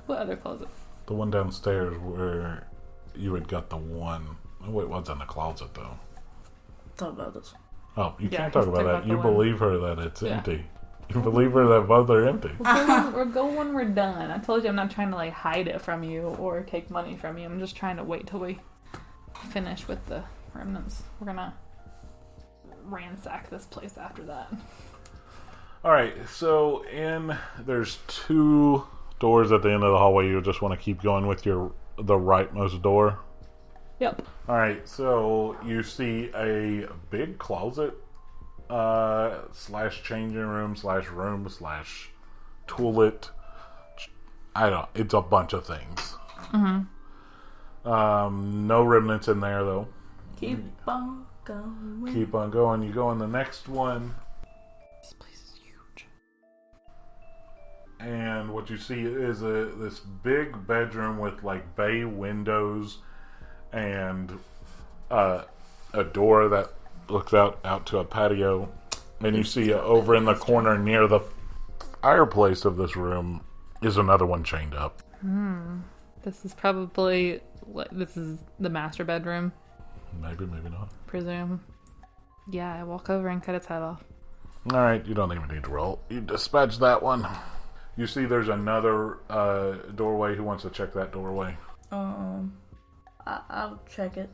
What other closet? The one downstairs where you had got the one... Oh, it was in the closet, though. Talk about this. Oh, you can't talk about that. You believe her that it's empty. You Okay. believe her that both are empty. We'll go when we're done. I told you I'm not trying to hide it from you or take money from you. I'm just trying to wait till we finish with the remnants. We're gonna ransack this place after that. Alright, so there's 2 doors at the end of the hallway. You just want to keep going with the rightmost door. Yep. Alright, so you see a big closet / changing room / room / toilet. It's a bunch of things. Mm-hmm. No remnants in there though. Keep on going. Keep on going. You go in the next one. This place is huge. And what you see is this big bedroom with bay windows and a door that looks out to a patio. And you see over in the corner near the fireplace of this room is another one chained up. This is probably this is the master bedroom. Maybe not. Presume. Yeah, I walk over and cut its head off. Alright, you don't even need to roll. You dispatch that one. You see there's another doorway. Who wants to check that doorway? I'll check it.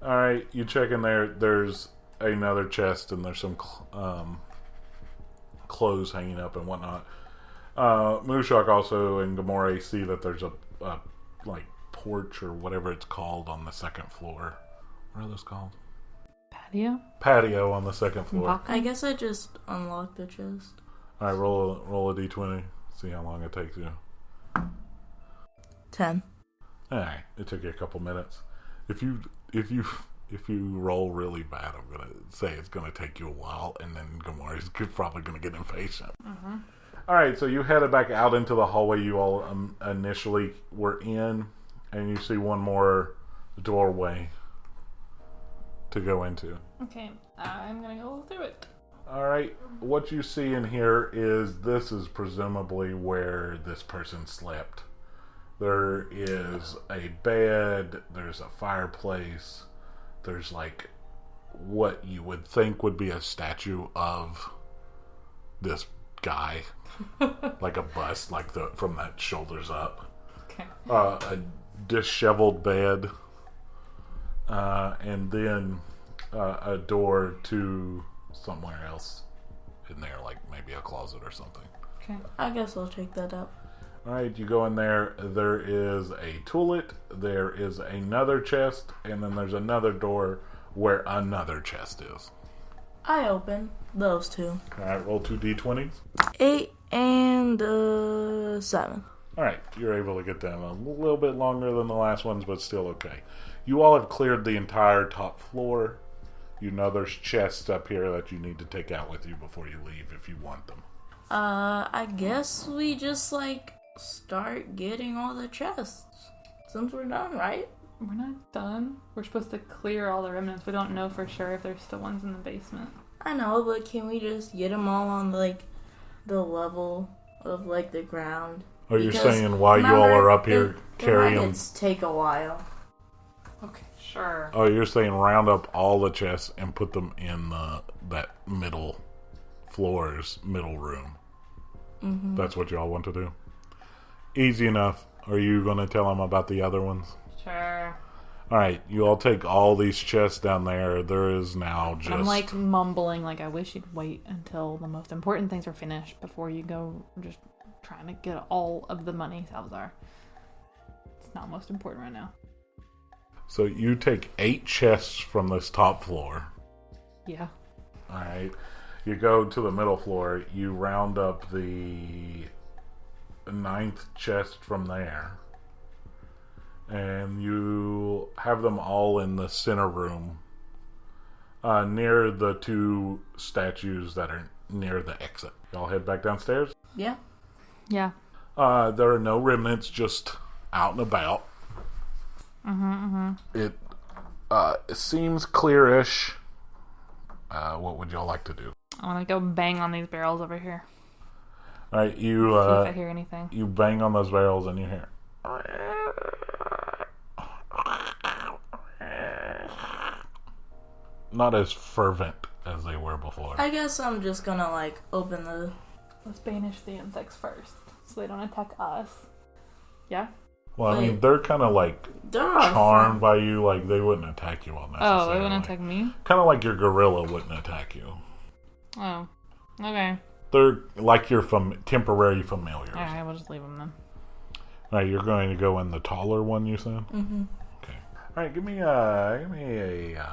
Alright, you check in there. There's another chest and there's some clothes hanging up and whatnot. Mushuk also and Gamoree see that there's a porch or whatever it's called on the 2nd floor. What are those called? Patio? Patio on the 2nd floor. I guess I just unlocked the chest. Alright, roll a d20. See how long it takes you. 10. Alright, it took you a couple minutes. If you roll really bad, I'm gonna say it's gonna take you a while, and then Gamoree's probably gonna get impatient. Mm-hmm. Alright, so you headed back out into the hallway you all initially were in, and you see one more doorway to go into. Okay, I'm gonna go through it. Alright, what you see in here is this is presumably where this person slept. There is a bed, there's a fireplace, there's what you would think would be a statue of this guy. Like a bust, from that shoulders up. Okay. A disheveled bed, and then a door to somewhere else in there, like maybe a closet or something. Okay. I guess I'll check that out. Alright, you go in there. There is a toilet, there is another chest, and then there's another door where another chest is. I open those two. Alright, roll 2 d20s. 8 and 7. Alright, you're able to get them a little bit longer than the last ones, but still okay. You all have cleared the entire top floor. You know there's chests up here that you need to take out with you before you leave if you want them. I guess we just, start getting all the chests. Since we're done, right? We're not done. We're supposed to clear all the remnants. We don't know for sure if there's still ones in the basement. I know, but can we just get them all on, the level of, the ground? Oh, you're Because saying while you all are up here carrying them? Take a while. Okay, sure. Oh, you're saying round up all the chests and put them in that middle floor's middle room. Mm-hmm. That's what y'all want to do? Easy enough. Are you going to tell them about the other ones? Sure. Alright, you all take all these chests down there. There is now just... I'm mumbling I wish you'd wait until the most important things are finished before you go just trying to get all of the money, Salvazar. It's not most important right now. So you take 8 chests from this top floor. Yeah. Alright. You go to the middle floor. You round up the 9th chest from there. And you have them all in the center room. Near the 2 statues that are near the exit. Y'all head back downstairs? Yeah. Yeah. There are no remnants just out and about. It seems clearish. What would y'all like to do? I want to go bang on these barrels over here. Alright, See if I hear anything. you bang on those barrels and you hear... Not as fervent as they were before. I guess I'm just gonna, open the... Let's banish the insects first, so they don't attack us. Yeah? Well, I mean, they're kind of They're charmed by you. They wouldn't attack you all necessarily. Oh, they wouldn't attack me? Kind of like your gorilla wouldn't attack you. Oh, okay. They're like your temporary familiars. Alright, we'll just leave them then. Alright, you're going to go in the taller one, you said? Mm-hmm. Okay. Alright, give me a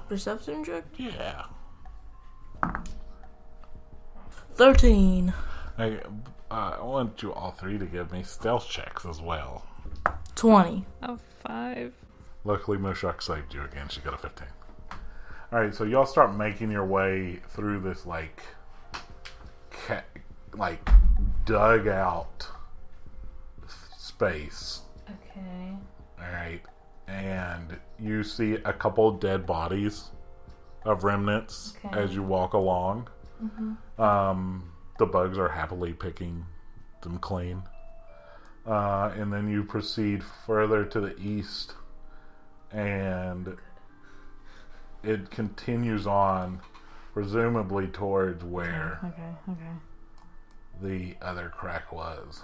Perception check? yeah. 13. Hey, I want you all 3 to give me stealth checks as well. 20. Oh, 5. Luckily, Mushuk saved you again. She got a 15. Alright, so y'all start making your way through this, dug out space. Okay. Alright, and you see a couple dead bodies of remnants as you walk along. Mm-hmm. The bugs are happily picking them clean. And then you proceed further to the east, and it continues on, presumably towards where the other crack was.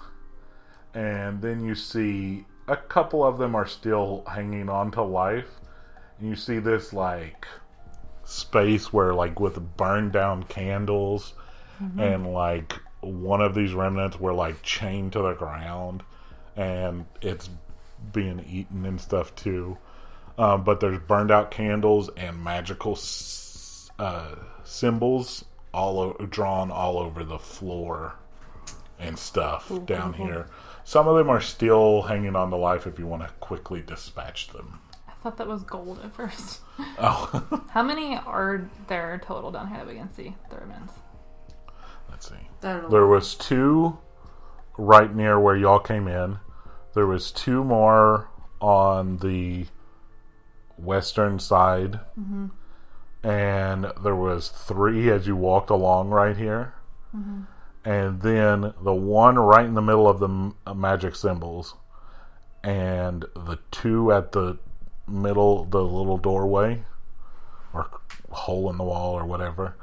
And then you see a couple of them are still hanging on to life. And you see this space where with burned down candles, and one of these remnants were chained to the ground, and it's being eaten and stuff too. But there's burned out candles and magical symbols drawn all over the floor and stuff down here. Some of them are still hanging on to life if you want to quickly dispatch them. I thought that was gold at first. Oh. How many are there total down here that we can see? The remnants. Let's see. There was 2 right near where y'all came in. There was 2 more on the western side. Mm-hmm. And there was 3 as you walked along right here. Mm-hmm. And then the one right in the middle of the magic symbols. And the 2 at the middle, the little doorway. Or hole in the wall or whatever.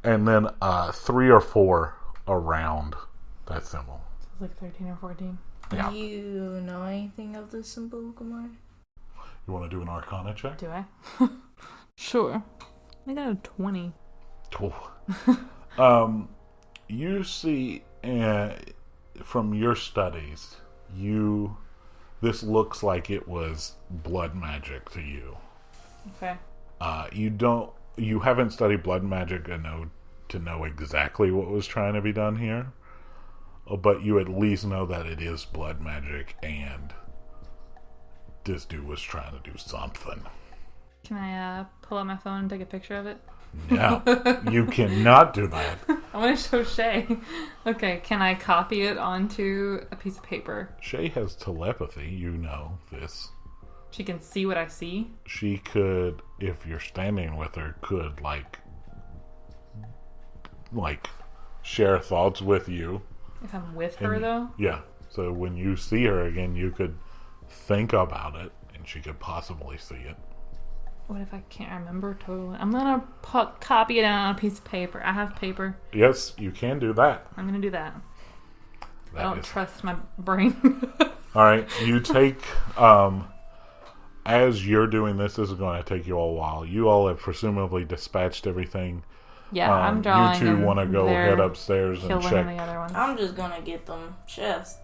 And then 3 or 4 around that symbol. So it's 13 or 14. Yeah. Do you know anything of the symbol, Gamoree? You want to do an Arcana check? Do I? Sure. I got a 20. Cool. You see, from your studies, this looks like it was blood magic to you. Okay. You haven't studied blood magic to know exactly what was trying to be done here, but you at least know that it is blood magic, and this dude was trying to do something. Can I pull out my phone and take a picture of it? No, you cannot do that. I want to show Shay. Okay, can I copy it onto a piece of paper? Shay has telepathy, you know this. She can see what I see? She could, if you're standing with her, could like share thoughts with you. If I'm with her, though? Yeah. So when you see her again, you could think about it, and she could possibly see it. What if I can't remember totally? I'm gonna copy it out on a piece of paper. I have paper. Yes, you can do that. I'm gonna do that. I don't trust my brain. Alright, you take... as you're doing this is going to take you a while. You all have presumably dispatched everything. Yeah, I'm drawing. You two want to go head upstairs and check. The other ones. I'm just gonna get them chests.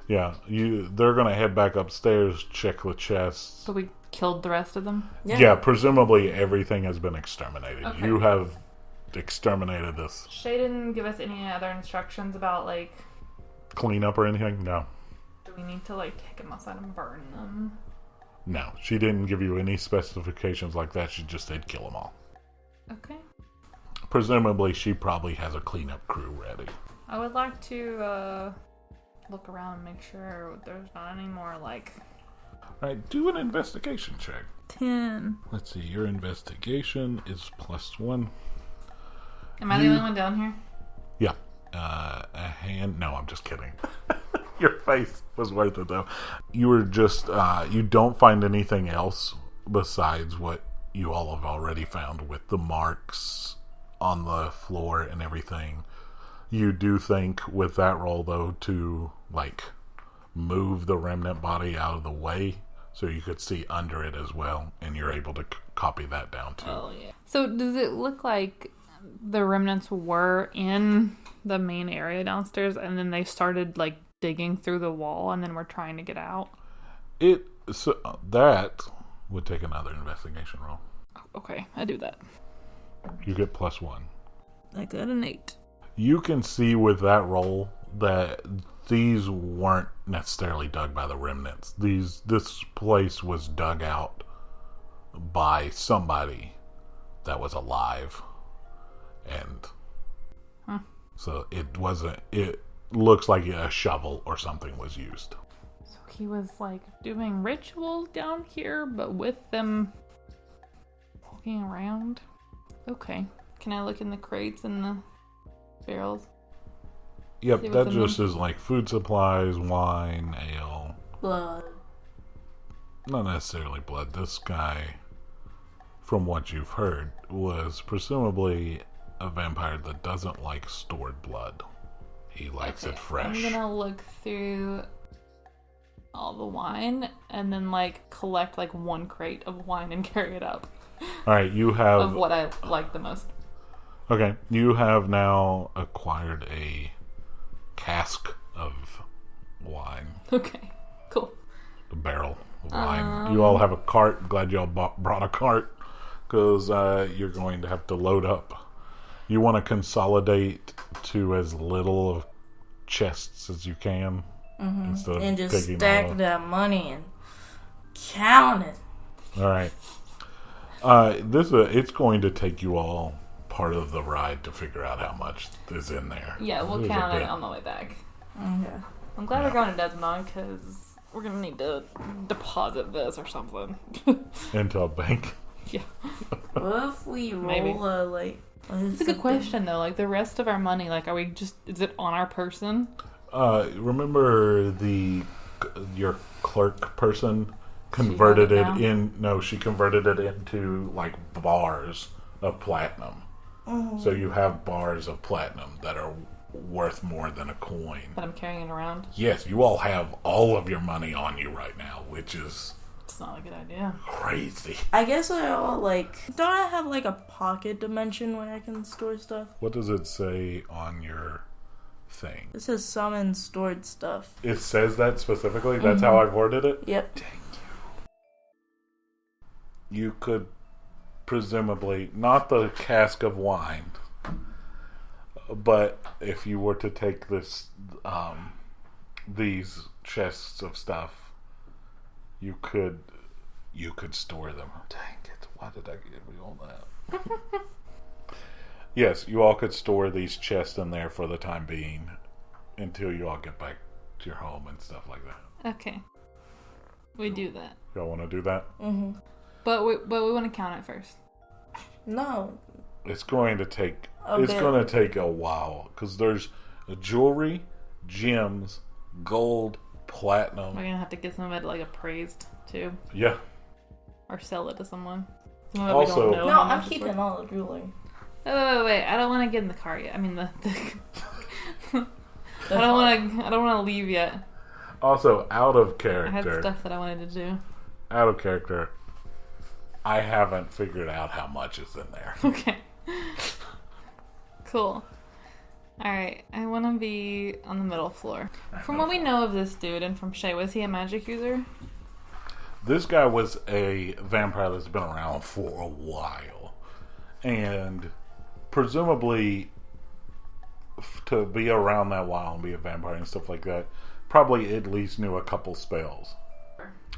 Yeah, they're going to head back upstairs, check the chests. So we killed the rest of them? Yeah, presumably everything has been exterminated. Okay. You have exterminated this. Shay didn't give us any other instructions about, like... Clean up or anything? No. Do we need to, like, take them outside and burn them? No, she didn't give you any specifications like that. She just said kill them all. Okay. Presumably, she probably has a cleanup crew ready. I would like to look around and make sure there's not any more, like... Alright, do an investigation check. 10. Let's see, your investigation is +1. Am I the only one down here? Yeah. A hand... No, I'm just kidding. Your face was worth it, though. You were just... you don't find anything else besides what you all have already found with the marks on the floor and everything. You do think with that roll, though, to, like, move the remnant body out of the way so you could see under it as well, and you're able to copy that down, too. Oh, yeah. So does it look like the remnants were in the main area downstairs, and then they started, like, digging through the wall, and then we're trying to get out? That would take another investigation roll. Okay, I do that. You get +1. I got an 8. You can see with that roll that these weren't necessarily dug by the remnants. This place was dug out by somebody that was alive. And so it looks like a shovel or something was used. So he was like doing rituals down here, but with them walking around. Okay. Can I look in the crates and the barrels? Yep, that just is like food supplies, wine, ale. Blood. Not necessarily blood. This guy, from what you've heard, was presumably a vampire that doesn't like stored blood. He likes it fresh. I'm gonna look through all the wine and then like collect like one crate of wine and carry it up. Alright, you have... Of what I like the most. Okay, you have now acquired a cask of wine. Okay, cool. A barrel of wine. You all have a cart. Glad you all brought a cart, because you're going to have to load up. You want to consolidate to as little of chests as you can. Instead of And just taking stack that money and count it. Alright. It's going to take you all part of the ride to figure out how much is in there. Yeah, we'll count it on the way back. Okay. I'm glad we're going to Desmond because we're going to need to deposit this or something. Into a bank. Yeah. What if we roll Maybe. It's a good question though. Like the rest of our money, like is it on our person? Remember your clerk person converted it in... No, she converted it into like bars of platinum. So you have bars of platinum that are worth more than a coin. But I'm carrying it around. Yes, you all have all of your money on you right now, which is... It's not a good idea. crazy. I guess don't I have like a pocket dimension where I can store stuff? What does it say on your thing? It says summon stored stuff. It says that specifically? That's how I worded it? Yep. Dang you. You could presumably, not the cask of wine, but if you were to take this, these chests of stuff, you could store them. Dang it! Why did I give you all that? Yes, you all could store these chests in there for the time being until you all get back to your home and stuff like that. Okay. We do that. Y'all want to do that? Mm-hmm. But we want to count it first. No. It's going to take a while because there's jewelry, gems, gold, platinum. We're gonna have to get some of it like appraised too. Yeah. Or sell it to someone. Someone Also- we don't know No, how I'm much it's keeping worth. all the jewelry. Wait. I don't want to get in the car yet. I mean the I don't want to leave yet. Also, out of I had character. stuff that I wanted to do. Out of character. I haven't figured out how much is in there. Okay. Cool. Alright, I want to be on the middle floor. From what we know of this dude and from Shay, was he a magic user? This guy was a vampire that's been around for a while. And presumably, to be around that while and be a vampire and stuff like that, probably at least knew a couple spells.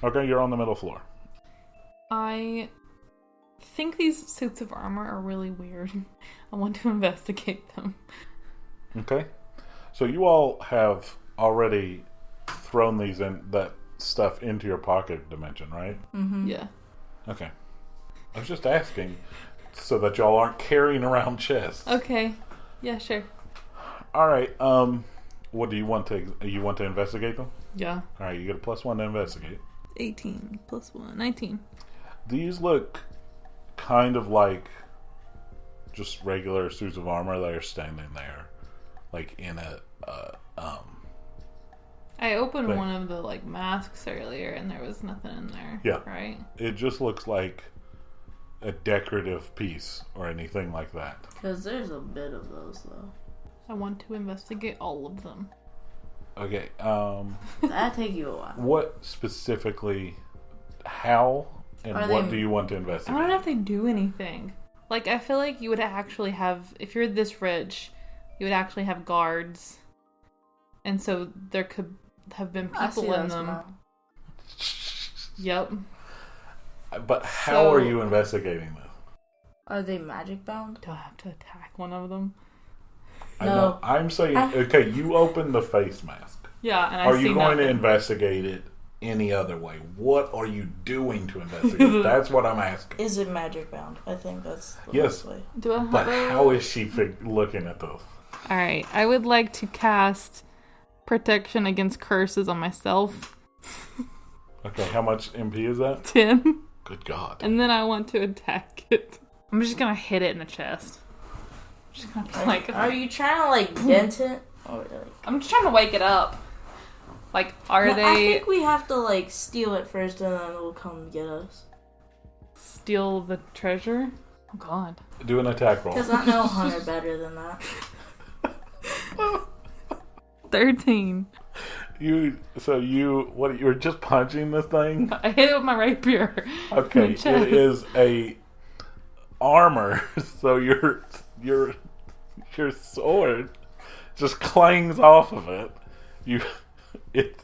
Okay, you're on the middle floor. I think these suits of armor are really weird. I want to investigate them. Okay. So you all have already thrown that stuff into your pocket dimension, right? Mm-hmm. Yeah. Okay. I was just asking so that y'all aren't carrying around chests. Okay. Yeah, sure. All right. What do you want to investigate them? Yeah. All right, you get a +1 to investigate. 18 plus 1. 19. These look kind of like just regular suits of armor that are standing there, like in a I opened thing. one of the like masks earlier and there was nothing in there. Yeah. Right? It just looks like a decorative piece or anything like that. Because there's a bit of those, though. I want to investigate all of them. Okay. That'd take you a while. What specifically? How and Are what they- do you want to I investigate? don't know if they do anything. Like, I feel like you would actually have, if you're this rich, you would actually have guards. And so there could have been I see people in that them. smile. Yep. But how So- are you investigating this? Are they magic bound? Do I have to attack one of them? I No. know. I'm saying, okay, you open the face mask. Yeah, and I Are see you going to nothing. investigate it any other way? What are you doing to investigate? That's what I'm asking. Is it magic bound? I think that's the Yes. best way. Do I have But a... how is she looking at those? Alright, I would like to cast protection against curses on myself. Okay, how much MP is that? 10. Good God. And then I want to attack it. I'm just gonna hit it in the chest. I'm just gonna like... Are you trying to like dent it? Or like... I'm just trying to wake it up. Like, are No, they... I think we have to like steal it first, and then it'll come get us. steal the treasure? Oh god. Do an attack roll. Because I know Hunter better than that. 13. You were just punching this thing? I hit it with my rapier. Okay, in the chest. it is a armor, so your sword just clangs off of it. It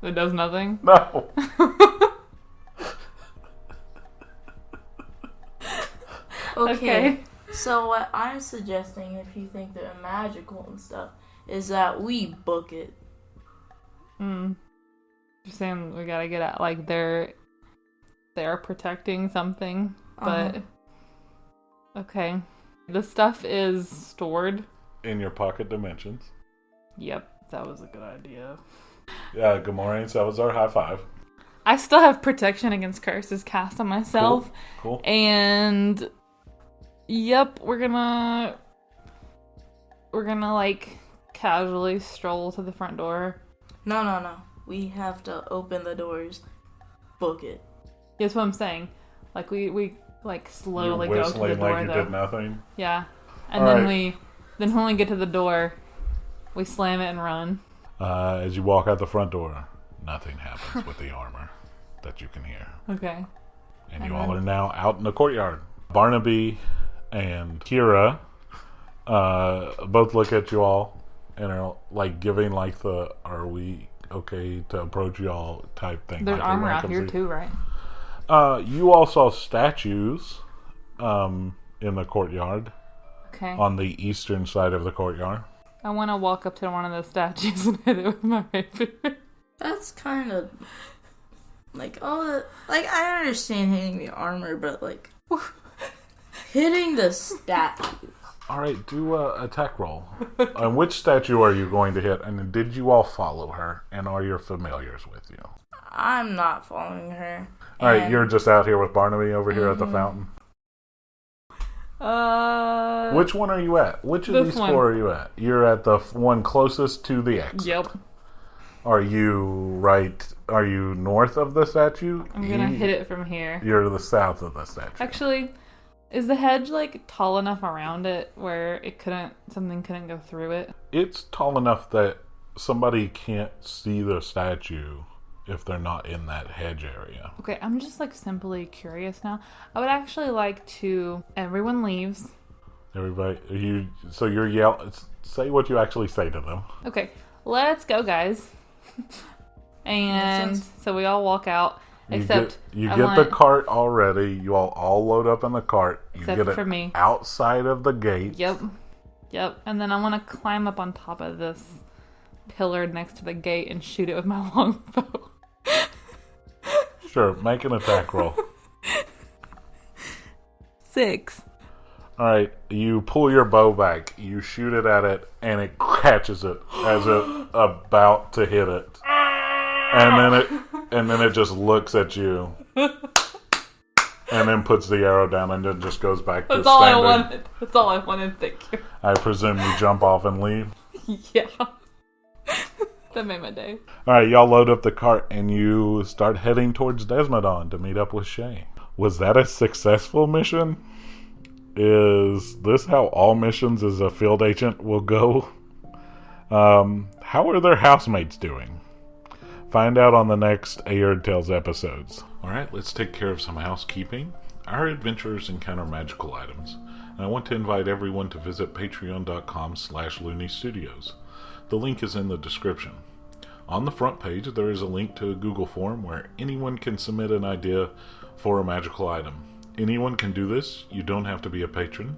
It does nothing? no. Okay. So what I'm suggesting, if you think they're magical and stuff, is that we book it. You're saying we gotta get out, like, they're protecting something, but... Okay. The stuff is stored. In your pocket dimensions. Yep, that was a good idea. Gamoree and Salvazar, high five. I still have protection against curses cast on myself. Cool. And... Yep, we're gonna like casually stroll to the front door? No. We have to open the doors. Book it. That's what I'm saying. Like, we like, slowly You're go to the whistling door, like you though. did nothing? Yeah. And All then right. then when we get to the door, we slam it and run. As you walk out the front door, nothing happens with the armor that you can hear. Okay. And you all are now out in the courtyard. Barnaby and Kira both look at you all and are like giving like the "Are we okay to approach y'all?" type thing. There's like armor out here too, right? You all saw statues in the courtyard Okay. on the eastern side of the courtyard. I want to walk up to one of those statues and hit it with my rapier. That's kind of like I understand hitting the armor, but like hitting the statue. All right, do a attack roll. And which statue are you going to hit? And did you all follow her? And are your familiars with you? I'm not following her. All right, you're just out here with Barnaby over here at the fountain. Which one are you at? Which of this these one. four are you at? You're at the one closest to the exit. Yep. Are you north of the statue? I'm gonna hit it from here. You're to the south of the statue. Actually, is the hedge like tall enough around it where something couldn't go through it? It's tall enough that somebody can't see the statue if they're not in that hedge area. Okay, I'm just like simply curious now. I would actually like to. Everyone leaves. Everybody, you're yell. Say what you actually say to them. Okay, let's go, guys. And Makes sense. so we all walk out. Except you I get the want- cart already. You all load up in the cart. You Except get it for me. outside of the gate. Yep. And then I want to climb up on top of this pillar next to the gate and shoot it with my longbow. Sure, make an attack roll. 6. All right, you pull your bow back. You shoot it at it, and it catches it as it about to hit it. And then it just looks at you, and then puts the arrow down, and then just goes back to That's all I standing. wanted. That's all I wanted. Thank you. I presume you jump off and leave. Yeah. That made my day. All right, y'all load up the cart, and you start heading towards Desmodon to meet up with Shay. Was that a successful mission? Is this how all missions as a field agent will go? How are their housemates doing? Find out on the next Aerde Tales episodes. Alright, let's take care of some housekeeping. Our adventurers encounter magical items, and I want to invite everyone to visit patreon.com/Looney Studios. The link is in the description. On the front page, there is a link to a Google form where anyone can submit an idea for a magical item. Anyone can do this. You don't have to be a patron.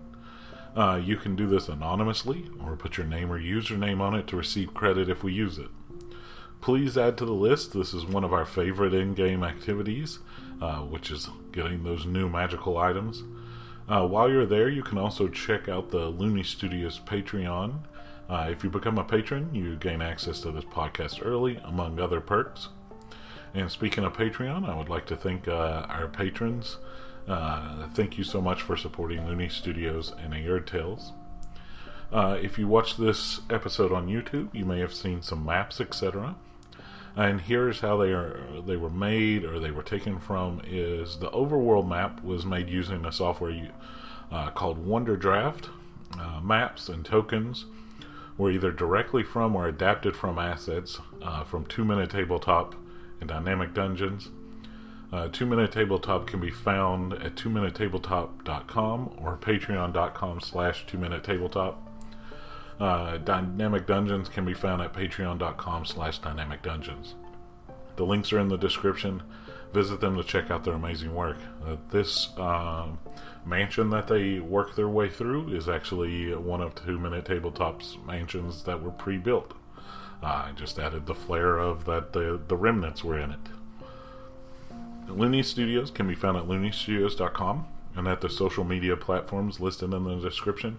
You can do this anonymously, or put your name or username on it to receive credit if we use it. Please add to the list. This is one of our favorite in-game activities, which is getting those new magical items. While you're there, you can also check out the Looney Studios Patreon. If you become a patron, you gain access to this podcast early, among other perks. And speaking of Patreon, I would like to thank our patrons. Thank you so much for supporting Looney Studios and Aerde Tales. If you watch this episode on YouTube, you may have seen some maps, etc. And here's how they were made, or they were taken from. Is the overworld map was made using a software called Wonder Draft. Maps and tokens were either directly from or adapted from assets from 2 Minute Tabletop and Dynamic Dungeons. 2 Minute Tabletop can be found at 2minutetabletop.com or patreon.com/2 Minute Tabletop. Dynamic Dungeons can be found at patreon.com/Dynamic Dungeons. The links are in the description. Visit them to check out their amazing work. This mansion that they work their way through is actually one of 2 Minute Tabletop's mansions that were pre-built. I just added the flair of that the remnants were in it. Looney Studios can be found at looneystudios.com and at the social media platforms listed in the description.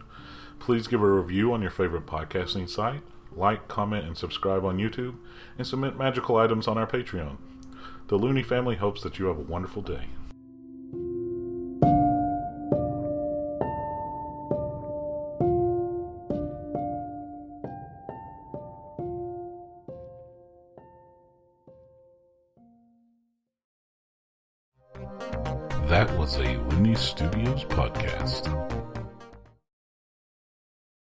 Please give a review on your favorite podcasting site, like, comment, and subscribe on YouTube, and submit magical items on our Patreon. The Looney family hopes that you have a wonderful day. That was a Looney Studios podcast.